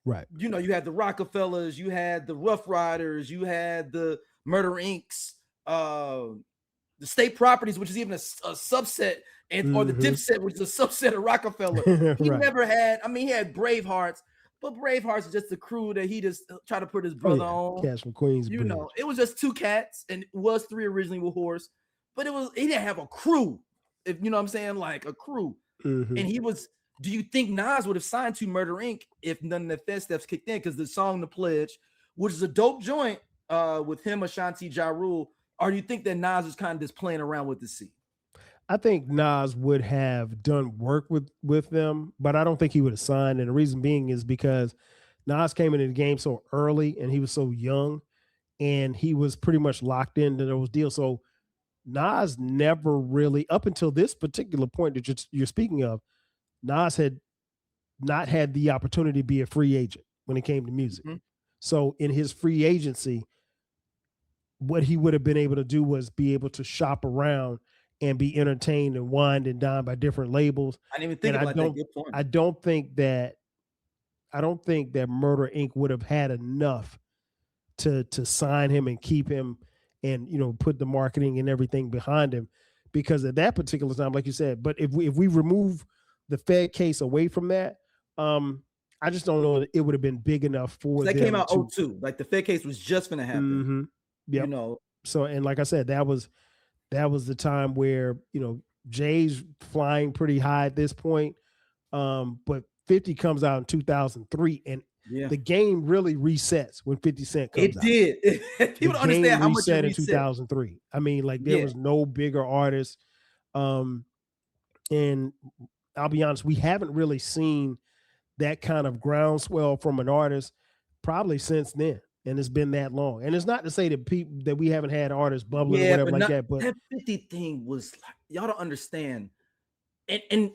right. You had the Rockefellers, you had the Rough Riders, you had the Murder Incs, the State Properties, which is even a subset, or the Dipset, which is a subset of Rockefeller. He never had. He had Bravehearts, but Bravehearts is just the crew that he just tried to put his brother on. Cats from Queens. It was just 2 cats, and it was 3 originally with Horse, but he didn't have a crew. If you know what I'm saying, like a crew, and he was. Do you think Nas would have signed to Murder Inc. if none of the Fed steps kicked in? Because the song "The Pledge," which is a dope joint with him, Ashanti, Ja Rule, or do you think that Nas was kind of just playing around with the scene? I think Nas would have done work with them, but I don't think he would have signed. And the reason being is because Nas came into the game so early and he was so young and he was pretty much locked into those deals. So Nas never really, up until this particular point that you're speaking of, Nas had not had the opportunity to be a free agent when it came to music. Mm-hmm. So in his free agency, what he would have been able to do was be able to shop around and be entertained and wined and dined by different labels. I didn't even think about that. Good point. I don't think that Murder Inc. would have had enough to sign him and keep him and, you know, put the marketing and everything behind him, because at that particular time, like you said, but if we remove the Fed case away from that, I just don't know that it would have been big enough for that came out 2002. Like the Fed case was just going to happen. Mm-hmm. Yep. You know. So, and like I said, that was the time where, you know, Jay's flying pretty high at this point. But 50 comes out in 2003 and the game really resets when 50 Cent comes out. It did. People don't understand how much it reset in 2003. I mean, like there was no bigger artist. And I'll be honest, we haven't really seen that kind of groundswell from an artist probably since then. And it's been that long. And it's not to say that we haven't had artists bubbling or whatever like that. But that 50 thing was like, y'all don't understand. And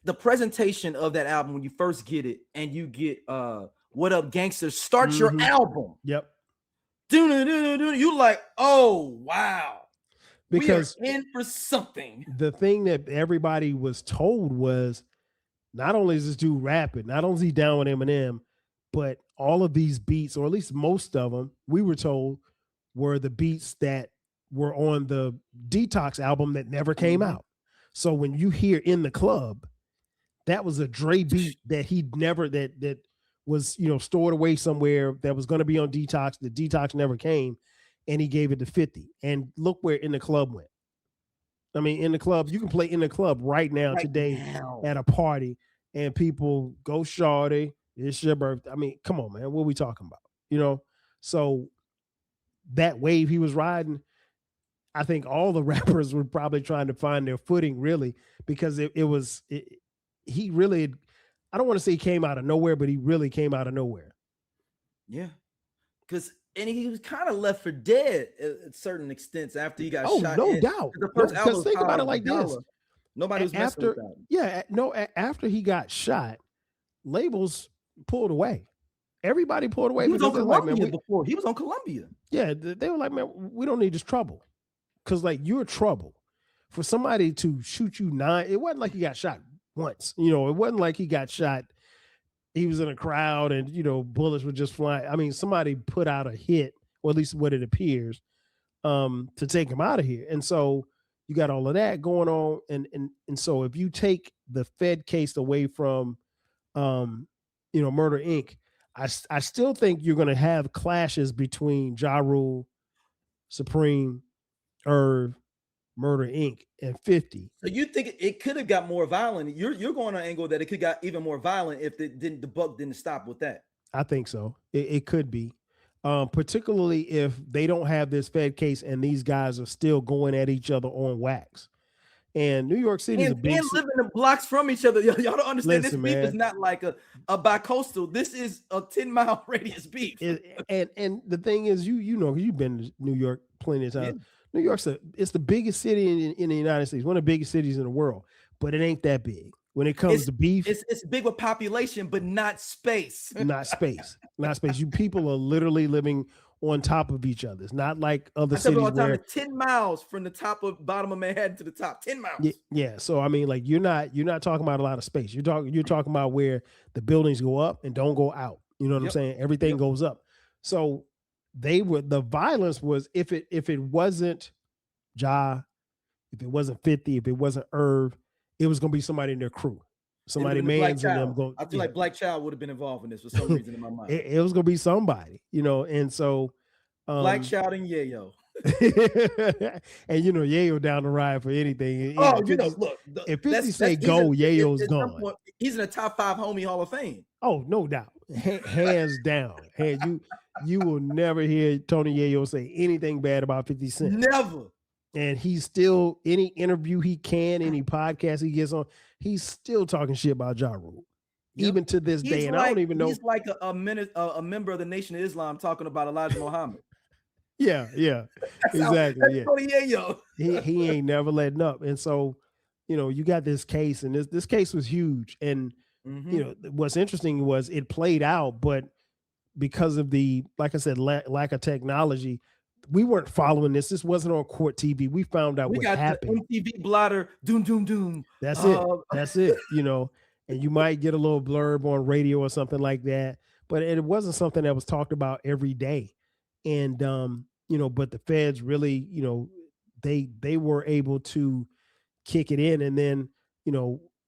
the presentation of that album, when you first get it and you get What Up Gangster, start your album. Yep. You like, oh wow. Because we are in for something. The thing that everybody was told was, not only is this dude rapping, not only is he down with Eminem, but all of these beats, or at least most of them, we were told were the beats that were on the Detox album that never came out. So when you hear In the Club, that was a Dre beat that he'd never, that was, you know, stored away somewhere that was going to be on Detox. The Detox never came, and he gave it to 50. And look where In the Club went. I mean, In the Club, you can play In the Club right now at a party, and people go, shawty, it's your birthday. I mean, come on, man. What are we talking about? You know? So that wave he was riding, I think all the rappers were probably trying to find their footing, really, because he really, I don't want to say he came out of nowhere, but he really came out of nowhere. Yeah. And he was kind of left for dead at certain extents after he got shot. Oh, no doubt. Because think about it like this. Nobody was messing with that. Yeah, no, after he got shot, labels pulled away. Everybody pulled away. He was on Columbia before. He was on Columbia. Yeah, they were like, man, we don't need this trouble. Because, like, you're trouble. For somebody to shoot you 9, it wasn't like he got shot once. You know, it wasn't like he got shot. He was in a crowd and, you know, bullets were just flying. I mean, somebody put out a hit, or at least what it appears, to take him out of here. And so you got all of that going on. And so if you take the Fed case away from, you know, Murder Inc., I still think you're going to have clashes between Ja Rule, Supreme, Irv, Murder Inc., and 50. So you think it could have got more violent? You're going on an angle that it could got even more violent if the buck didn't stop with that. I think so. It could be, particularly if they don't have this Fed case and these guys are still going at each other on wax. And New York City is a big city. Living in blocks from each other. Y'all don't understand. Listen, this beef is not like a bi-coastal. This is a 10-mile radius beef. And the thing is, you know, you've been to New York plenty of times. Yeah. New York's it's the biggest city in the United States, one of the biggest cities in the world, but it ain't that big. When it comes to beef, it's big with population, but not space. Not space. You people are literally living on top of each other. It's not like other cities where 10 miles from the bottom of Manhattan to the top. 10 miles. Yeah. So I mean, like you're not talking about a lot of space. You're talking about where the buildings go up and don't go out. You know what I'm saying? Everything goes up. So the violence was if it wasn't Ja, if it wasn't 50, if it wasn't Irv, it was gonna be somebody in their crew. Somebody Mans and them going. I feel like Black Child would have been involved in this for some reason in my mind. It was gonna be somebody, you know, and so Black Child and Yayo. And you know, Yayo down the ride for anything. Oh, you know, look, if 50 say go, Yayo's gone. Point, he's in the top 5 homie Hall of Fame. Oh, no doubt. Hands down. You will never hear Tony Yayo say anything bad about 50 Cent. Never. And he's still, any interview he can, any podcast he gets on, he's still talking shit about Ja Rule. even to this day. And I don't even know. He's like a member of the Nation of Islam talking about Elijah Muhammad. Yeah, exactly. Yeah. He ain't never letting up. And so, you got this case, and this case was huge. And what's interesting was it played out, but because of the, like I said, lack of technology, we weren't following this. This wasn't on court TV. We found out what happened. The MTV blotter, doom, doom, doom. That's it. That's it. And you might get a little blurb on radio or something like that, but it wasn't something that was talked about every day. And, but the feds really, they were able to kick it in. And then,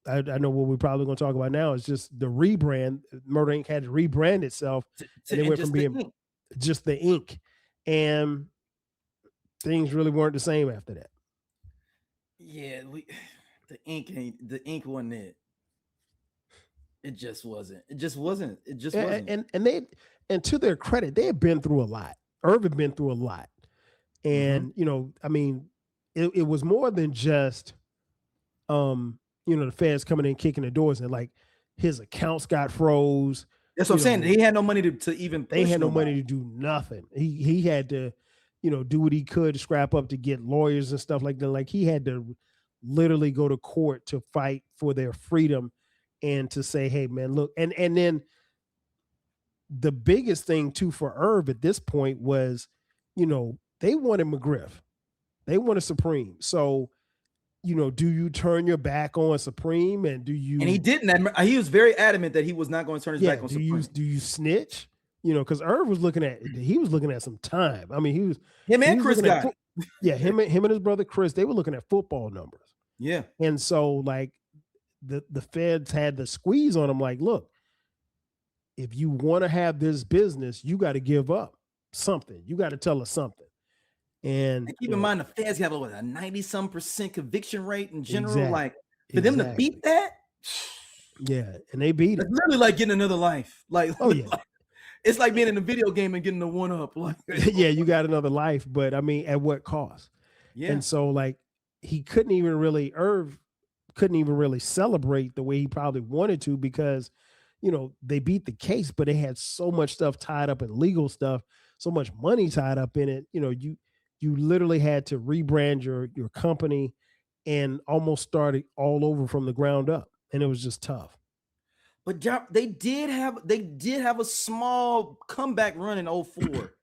I know what we're probably going to talk about now is just the rebrand. Murder Inc. had to rebrand itself. And it went from being just the ink. And things really weren't the same after that. Yeah, the ink wasn't it. It just wasn't. And to their credit, they had been through a lot. Irv had been through a lot. And, it was more than just, the feds coming in, kicking the doors, and like his accounts got froze. That's what I'm saying. He had no money to even. They had no money to do nothing. He had to, do what he could to scrap up to get lawyers and stuff like that. Like he had to literally go to court to fight for their freedom and to say, hey man, look, and then the biggest thing too for Irv at this point was, they wanted McGriff. They wanted Supreme. So, do you turn your back on Supreme and do you? And he didn't. He was very adamant that he was not going to turn his back on Supreme. Do you snitch? Because Irv was looking at some time. I mean, him and Chris got it. Yeah, him and his brother Chris, they were looking at football numbers. Yeah. And so like the feds had the squeeze on him, like, look, if you want to have this business, you got to give up something. You got to tell us something. And keep in mind, the feds have a 90-some% conviction rate in general. Exactly. Like for them to beat that, yeah, and they beat it. It's literally like getting another life. Like, oh yeah, it's like being in a video game and getting a 1-up. Like, yeah, you got another life, but I mean, at what cost? Yeah. And so, like, Irv couldn't even really celebrate the way he probably wanted to because, they beat the case, but they had so much stuff tied up in legal stuff, so much money tied up in it. You literally had to rebrand your company and almost start it all over from the ground up. And it was just tough. But they did have a small comeback run in 2004.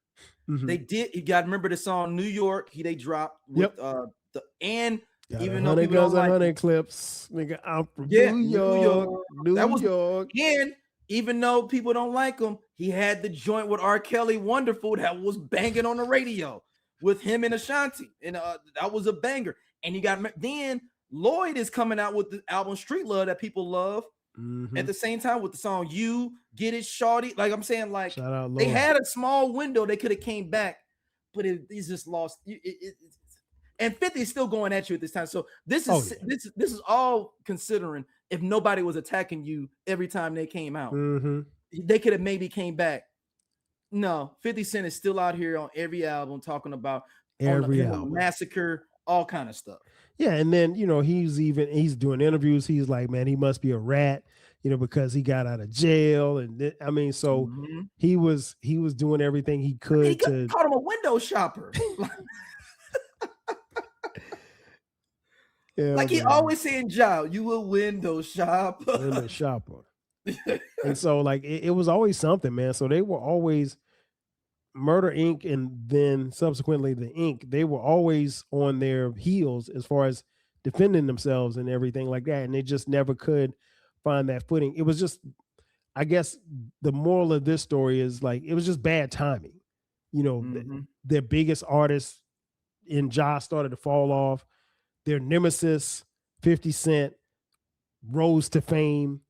Mm-hmm. They did. You got to remember the song New York. They dropped with even though people don't like 100 clips, nigga, I'm from New York. And even though people don't like him, he had the joint with R. Kelly, Wonderful, that was banging on the radio with him and Ashanti, and that was a banger. And you got then Lloyd is coming out with the album Street Love that people love. Mm-hmm. At the same time with the song You Get It Shawty. Like I'm saying, like they had a small window they could have came back, but it's just lost. And 50 is still going at you at this time. So this is all considering if nobody was attacking you every time they came out. Mm-hmm. They could have maybe came back. No, 50 Cent is still out here on every album talking about every album. Massacre, all kind of stuff. Yeah, and then he's doing interviews. He's like, man, he must be a rat, because he got out of jail, and mm-hmm. he was doing everything he could. He called him a window shopper. Yeah, like he always saying, "Ja, you a window shopper." Window shopper. And so, like, it was always something, man. So they were always Murder Inc. and then subsequently the Inc. They were always on their heels as far as defending themselves and everything like that. And they just never could find that footing. It was just, I guess the moral of this story is like, it was just bad timing. Mm-hmm. Their biggest artists in Ja started to fall off. Their nemesis, 50 Cent, rose to fame.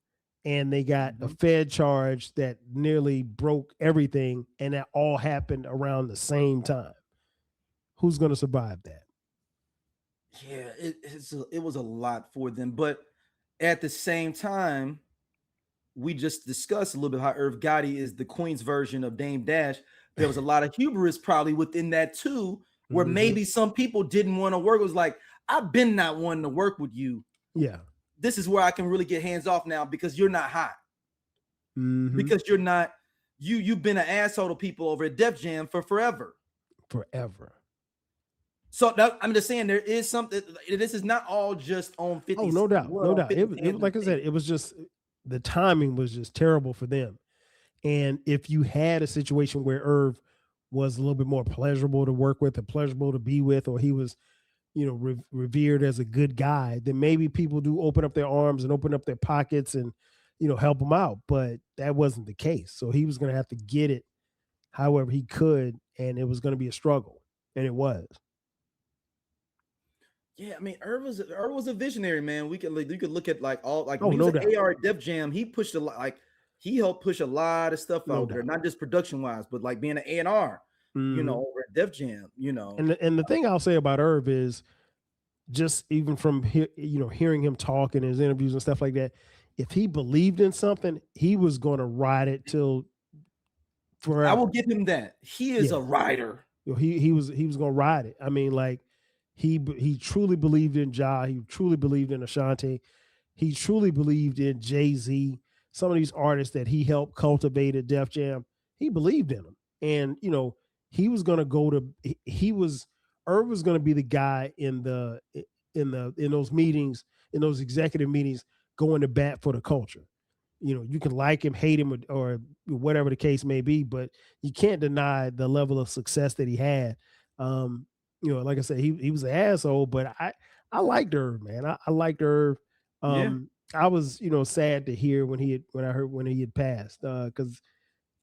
And they got a Fed charge that nearly broke everything. And that all happened around the same time. Who's going to survive that? Yeah, it was a lot for them. But at the same time, we just discussed a little bit how Irv Gotti is the Queen's version of Dame Dash. There was a lot of hubris probably within that too, where maybe some people didn't want to work. It was like, I've been not wanting to work with you. Yeah. This is where I can really get hands off now because you're not hot. because you're not you've been an asshole to people over at Def Jam for forever. So I'm just saying there is something. This is not all just on 50. Oh, no doubt. It was like I said, it was just the timing was just terrible for them. And if you had a situation where Irv was a little bit more pleasurable to work with, or pleasurable to be with, or he was, revered as a good guy, then maybe people do open up their arms and open up their pockets and, help him out. But that wasn't the case. So he was going to have to get it however he could, and it was going to be a struggle, and it was. Yeah, I mean, Irv was a visionary, man. You could look at when he was an AR at Def Jam, he pushed a lot, he helped push a lot of stuff out there, not just production wise, but like being an A&R, over at Def Jam, And the thing I'll say about Irv is, just even from hearing him talk in his interviews and stuff like that, if he believed in something, he was going to ride it till forever. I will give him that. He is a rider. He was going to ride it. I mean, like he truly believed in Ja. He truly believed in Ashanti. He truly believed in Jay-Z. Some of these artists that he helped cultivate at Def Jam, he believed in them. And, he was going to Irv was going to be the guy in those meetings, in those executive meetings, going to bat for the culture. You can like him, hate him, or whatever the case may be, but you can't deny the level of success that he had. Like I said, he was an asshole, but I liked Irv, man. I liked Irv. I was, sad to hear when I heard when he had passed, because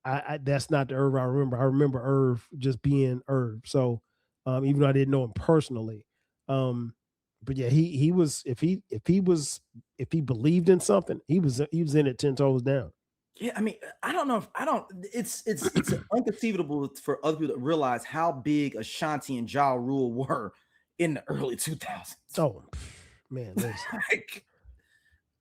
I that's not the Irv I remember. I remember Irv just being Irv. So even though I didn't know him personally, but yeah, he was if he believed in something, he was in it 10 toes down. Yeah, I mean, it's inconceivable for other people to realize how big Ashanti and Ja Rule were in the early 2000s. Oh man,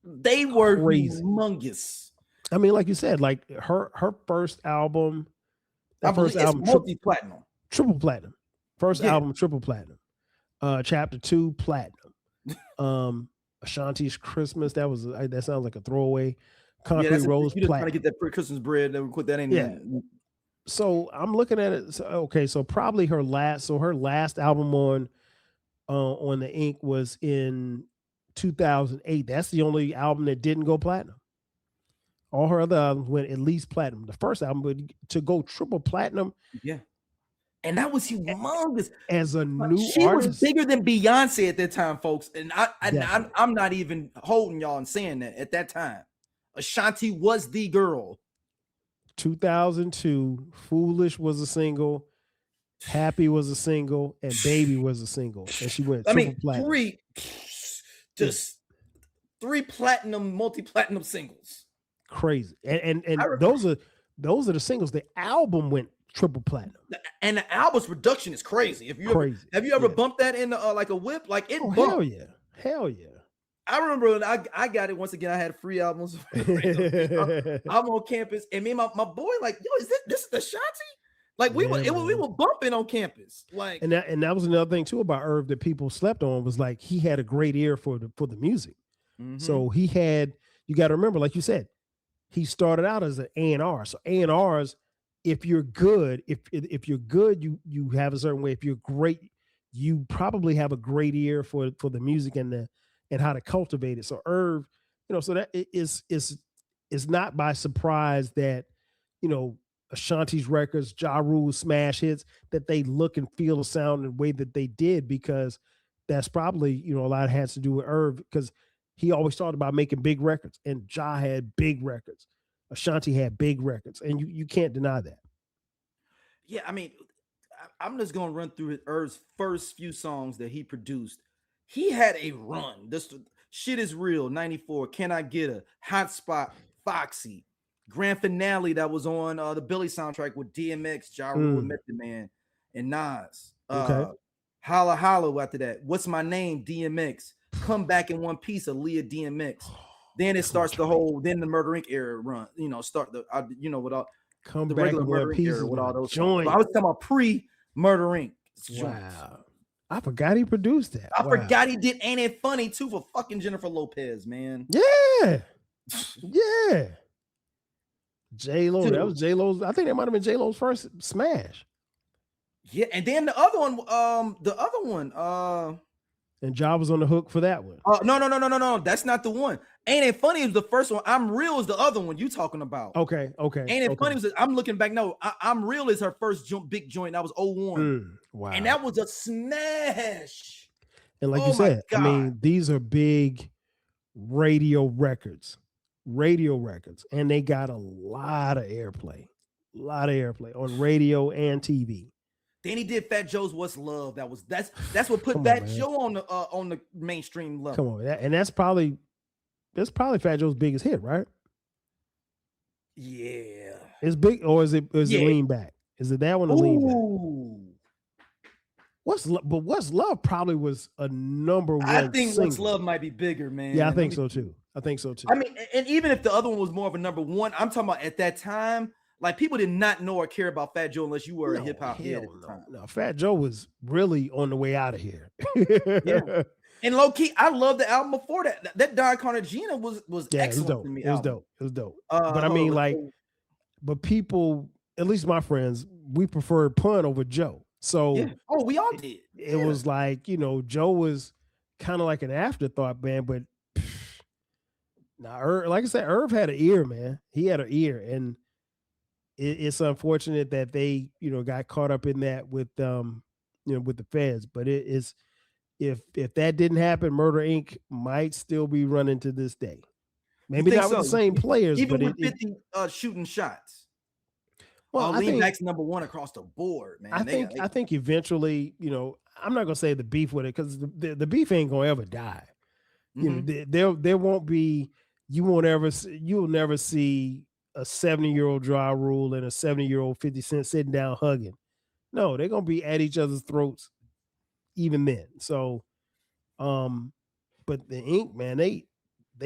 they were humongous. I mean, like you said, like her first album, multi-platinum, triple platinum. First album, triple platinum. Chapter 2, platinum. Ashanti's Christmas, that sounds like a throwaway. Concrete Rose, you just trying to get that pre-Christmas bread, and put that in. Yeah. So I'm looking at it. So probably her last album on the Ink was in 2008. That's the only album that didn't go platinum. All her other albums went at least platinum. The first album, but to go triple platinum, and that was humongous. As a new she artist, was bigger than Beyonce at that time, folks. And I'm not even holding y'all and saying that at that time. Ashanti was the girl. 2002, Foolish was a single, Happy was a single, and Baby was a single, and she went triple platinum. Three platinum, multi-platinum singles. Crazy, and those are the singles. The album went triple platinum, and the album's production is crazy. Have you ever bumped that in like a whip? Like it. Hell yeah. I remember when I got it once again. I had free albums. I'm on campus, and me and my boy like, yo, is this is the Ashanti? Like we were bumping on campus. Like, and that was another thing too about Irv that people slept on, was like he had a great ear for the music. Mm-hmm. So he had, you got to remember, like you said, he started out as an A&R. So A&Rs, if you're good, if you're good, you have a certain way. If you're great, you probably have a great ear for the music and how to cultivate it. So Irv, so that is not by surprise that, Ashanti's records, Ja Rule's smash hits, that they look and feel the sound in the way that they did, because that's probably, a lot has to do with Irv, because he always talked about making big records, and Ja had big records. Ashanti had big records, and you can't deny that. Yeah, I mean, I'm just going to run through Irv's first few songs that he produced. He had a run. This Shit Is Real, 94, Can I Get A, Hot Spot, Foxy, Grand Finale that was on the Billy soundtrack with DMX, Ja Rule, Method Man, and Nas. Okay. Holla Holla after that. What's My Name, DMX. Come Back in One Piece, Aaliyah, DMX. Then it starts then the Murder Inc. era run. Start the with all Come the Back regular in Murder One Inc. Piece era with all those. Joint. I was talking about pre-Murder Inc. Wow. I forgot he produced that. I forgot he did Ain't It Funny too for fucking Jennifer Lopez, man. Yeah. Yeah. J-Lo, that was J-Lo's. I think that might have been J-Lo's first smash. Yeah, and then the other one, and Ja was on the hook for that one. No, that's not the one. Ain't It Funny is the first one. I'm Real is the other one you talking about. Okay. Ain't It Funny was, I'm looking back. No, I'm Real is her first big joint. That was 01. Wow. And that was a smash. And like you said, I mean, these are big radio records, and they got a lot of airplay on radio and TV. Then he did Fat Joe's "What's Love." That's what put Fat Joe on the mainstream level. Come on, and that's probably Fat Joe's biggest hit, right? Yeah, it's big, or is it Lean Back? Is it that one or Lean Back? What's Love probably was a number one. I think single. What's Love might be bigger, man. Yeah, I think so too. I mean, and even if the other one was more of a number one, I'm talking about at that time. Like, people did not know or care about Fat Joe unless you were a hip hop head at the time. No, Fat Joe was really on the way out of here. Yeah. And low key, I love the album before that. That Don Cartagena was excellent to me. It was dope. But I mean, but people, at least my friends, we preferred Pun over Joe. So we all did. It was like, Joe was kind of like an afterthought, man. But like I said, Irv had an ear, man. He had an ear, and it's unfortunate that they, got caught up in that with with the feds. But it is, if that didn't happen, Murder Inc. might still be running to this day. Maybe not with the same players, even but with 50 shooting shots. Well, Lean Back's number one across the board, man. I think eventually, I'm not gonna say the beef with it, because the beef ain't gonna ever die. Mm-hmm. There won't be. You'll never see a 70-year-old Ja Rule and a 70-year-old 50 Cent sitting down hugging. No, they're gonna be at each other's throats even then. So, but the Ink, man, they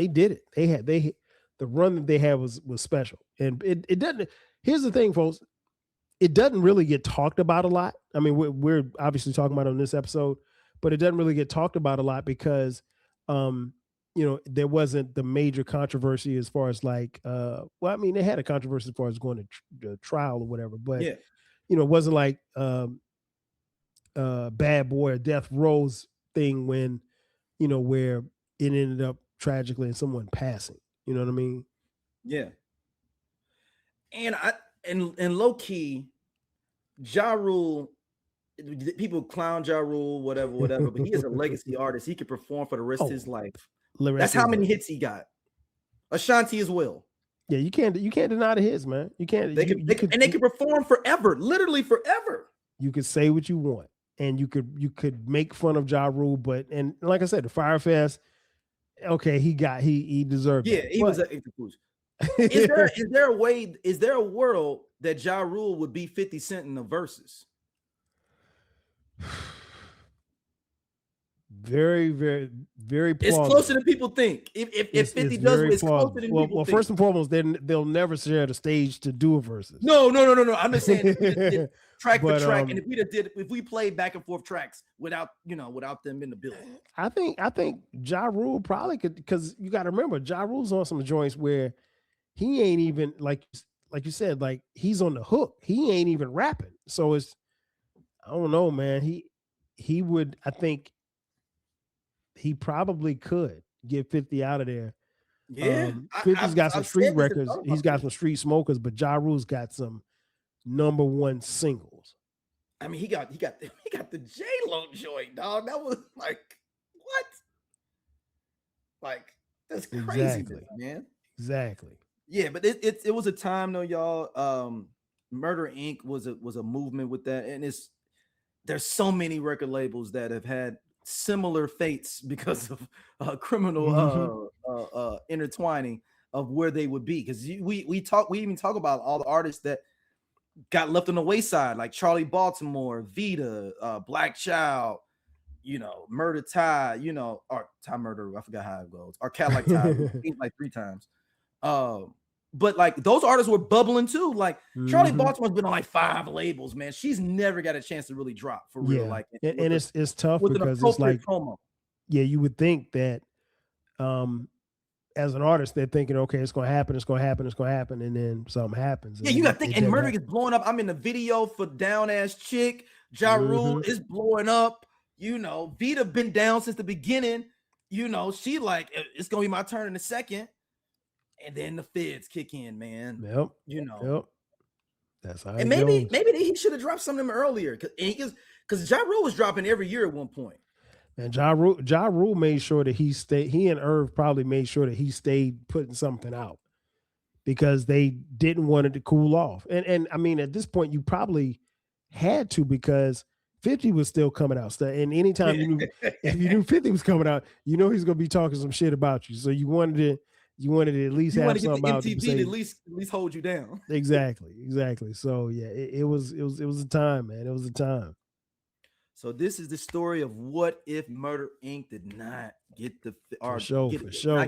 did it. The run that they had was special, and it doesn't. Here's the thing, folks. It doesn't really get talked about a lot. I mean, we're obviously talking about it on this episode, but it doesn't really get talked about a lot because, there wasn't the major controversy as far as like, I mean, they had a controversy as far as going to trial or whatever, but it wasn't like Bad Boy or Death Row's thing when, where it ended up tragically in someone passing. You know what I mean? Yeah. And low key, Ja Rule, people clown Ja Rule, whatever, but he is a legacy artist. He could perform for the rest of his life. That's how many hits he got. Ashanti as well. Yeah, you can't deny the hits, man. You can't. They could perform forever, literally forever. You could say what you want, and you could make fun of Ja Rule, and like I said, the Fyre Fest, okay, he deserved. Yeah, he was a conclusion. Is there a world that Ja Rule would be 50 Cent in the verses? Very, very, very plausible. It's closer than people think. If 50 does it, it's closer than people think. Well, first and foremost, they'll never share the stage to do a versus. No. I'm just saying track for track. And if we played back and forth tracks without them in the building. I think Ja Rule probably could, because you got to remember, Ja Rule's on some joints where he ain't even like you said, like he's on the hook. He ain't even rapping. So it's, I don't know, man. He would, I think he probably could get 50 out of there. Yeah. 50's got some street records. He's got some street smokers, but Ja Rule's got some number one singles. I mean, he got the J-Lo joint, dog. That was like, what? Like, that's crazy, man. Exactly. Yeah, but it was a time though, y'all. Murder Inc. was a movement with that, and there's so many record labels that have had similar fates because of criminal intertwining of where they would be. Because we even talk about all the artists that got left on the wayside, like Charlie Baltimore, Vita, Black Child, Murder Ty, or Ty Murder, I forgot how it goes, or Cat Like Ty, like 3 times. But like those artists were bubbling too. Like Charlie Baltimore's been on like 5 labels, man. She's never got a chance to really drop for real. Like, and it's tough because it's like, promo. Yeah, you would think that as an artist, they're thinking, okay, it's going to happen, and then something happens. Yeah, you got to think, and Murder is blowing up. I'm in the video for Down Ass Chick. Ja Rule is blowing up. Vita been down since the beginning. She like, it's going to be my turn in a second. And then the feds kick in, man. Yep. That's how. And maybe he should have dropped some of them earlier, because Ja Rule was dropping every year at one point. And Ja Rule made sure that he stayed. He and Irv probably made sure that he stayed putting something out because they didn't want it to cool off. And I mean, at this point, you probably had to, because 50 was still coming out. And anytime if you knew 50 was coming out, he's going to be talking some shit about you. So you wanted to at least have something out to say, at least hold you down. Exactly. So yeah, it was a time, man. It was a time. So this is the story of what if Murder Inc. did not get the not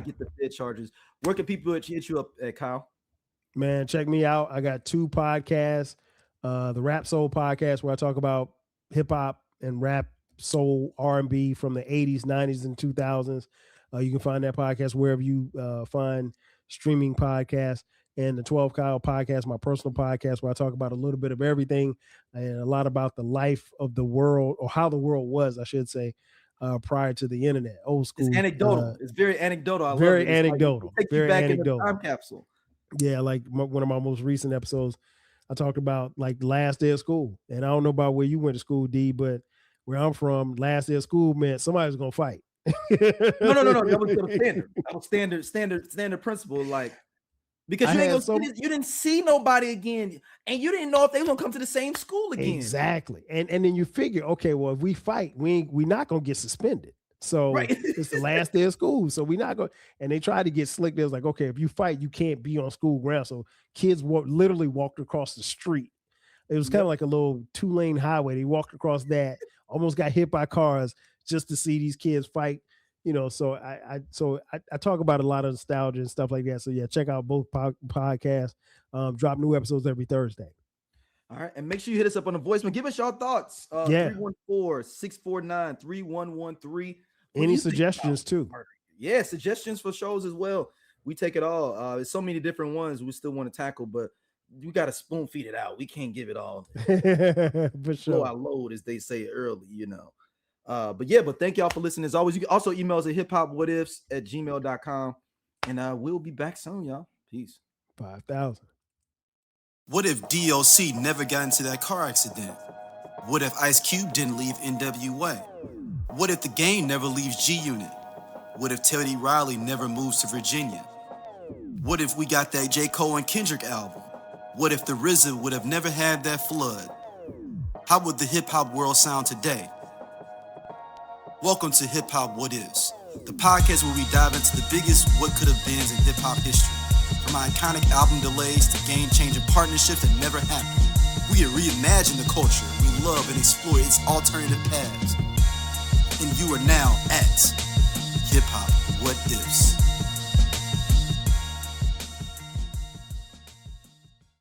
get the Fed charges. Where can people hit you up at, Kyle? Man, check me out. I got 2 podcasts. The Rap Soul podcast, where I talk about hip hop and rap, soul, R&B from the 80s, 90s, and 2000s. You can find that podcast wherever you find streaming podcasts. And the 12 Kyle podcast, my personal podcast, where I talk about a little bit of everything and a lot about the life of the world, or how the world was, I should say, prior to the internet. Old school. It's anecdotal. It's very anecdotal. I very love it. anecdotal. Like, very back anecdotal. In the time capsule. Yeah, like one of my most recent episodes, I talked about like the last day of school. And I don't know about where you went to school, D, but where I'm from, last day of school meant somebody's gonna fight. No. That was standard. That was standard principle. Like, because you didn't see nobody again, and you didn't know if they were gonna come to the same school again. Exactly. And then you figure, okay, well, if we fight, we're not gonna get suspended. So it's the last day of school. So we're not going. And they tried to get slick. They was like, okay, if you fight, you can't be on school ground. So kids literally walked across the street. It was kind of like a little 2-lane highway. They walked across that, almost got hit by cars just to see these kids fight. So I talk about a lot of nostalgia and stuff like that. So yeah, check out both podcasts. Drop new episodes every Thursday. All right. And make sure you hit us up on the voicemail. Give us your thoughts. 314-649-3113. Any suggestions too? Yeah, suggestions for shows as well. We take it all. There's so many different ones we still want to tackle, but we got to spoon feed it out. We can't give it all. For sure. Blow our load, as they say early, But thank y'all for listening. As always, you can also email us at hiphopwhatifs@gmail.com. And we'll be back soon, y'all. Peace. 5,000. What if DOC never got into that car accident? What if Ice Cube didn't leave NWA? What if the game never leaves G-Unit? What if Teddy Riley never moves to Virginia? What if we got that J. Cole and Kendrick album? What if the RZA would have never had that flood? How would the hip-hop world sound today? Welcome to Hip Hop What Ifs, the podcast where we dive into the biggest what could have beens in hip-hop history. From iconic album delays to game-changing partnerships that never happened. We reimagine the culture we love and explore its alternative paths. And you are now at Hip Hop What Ifs.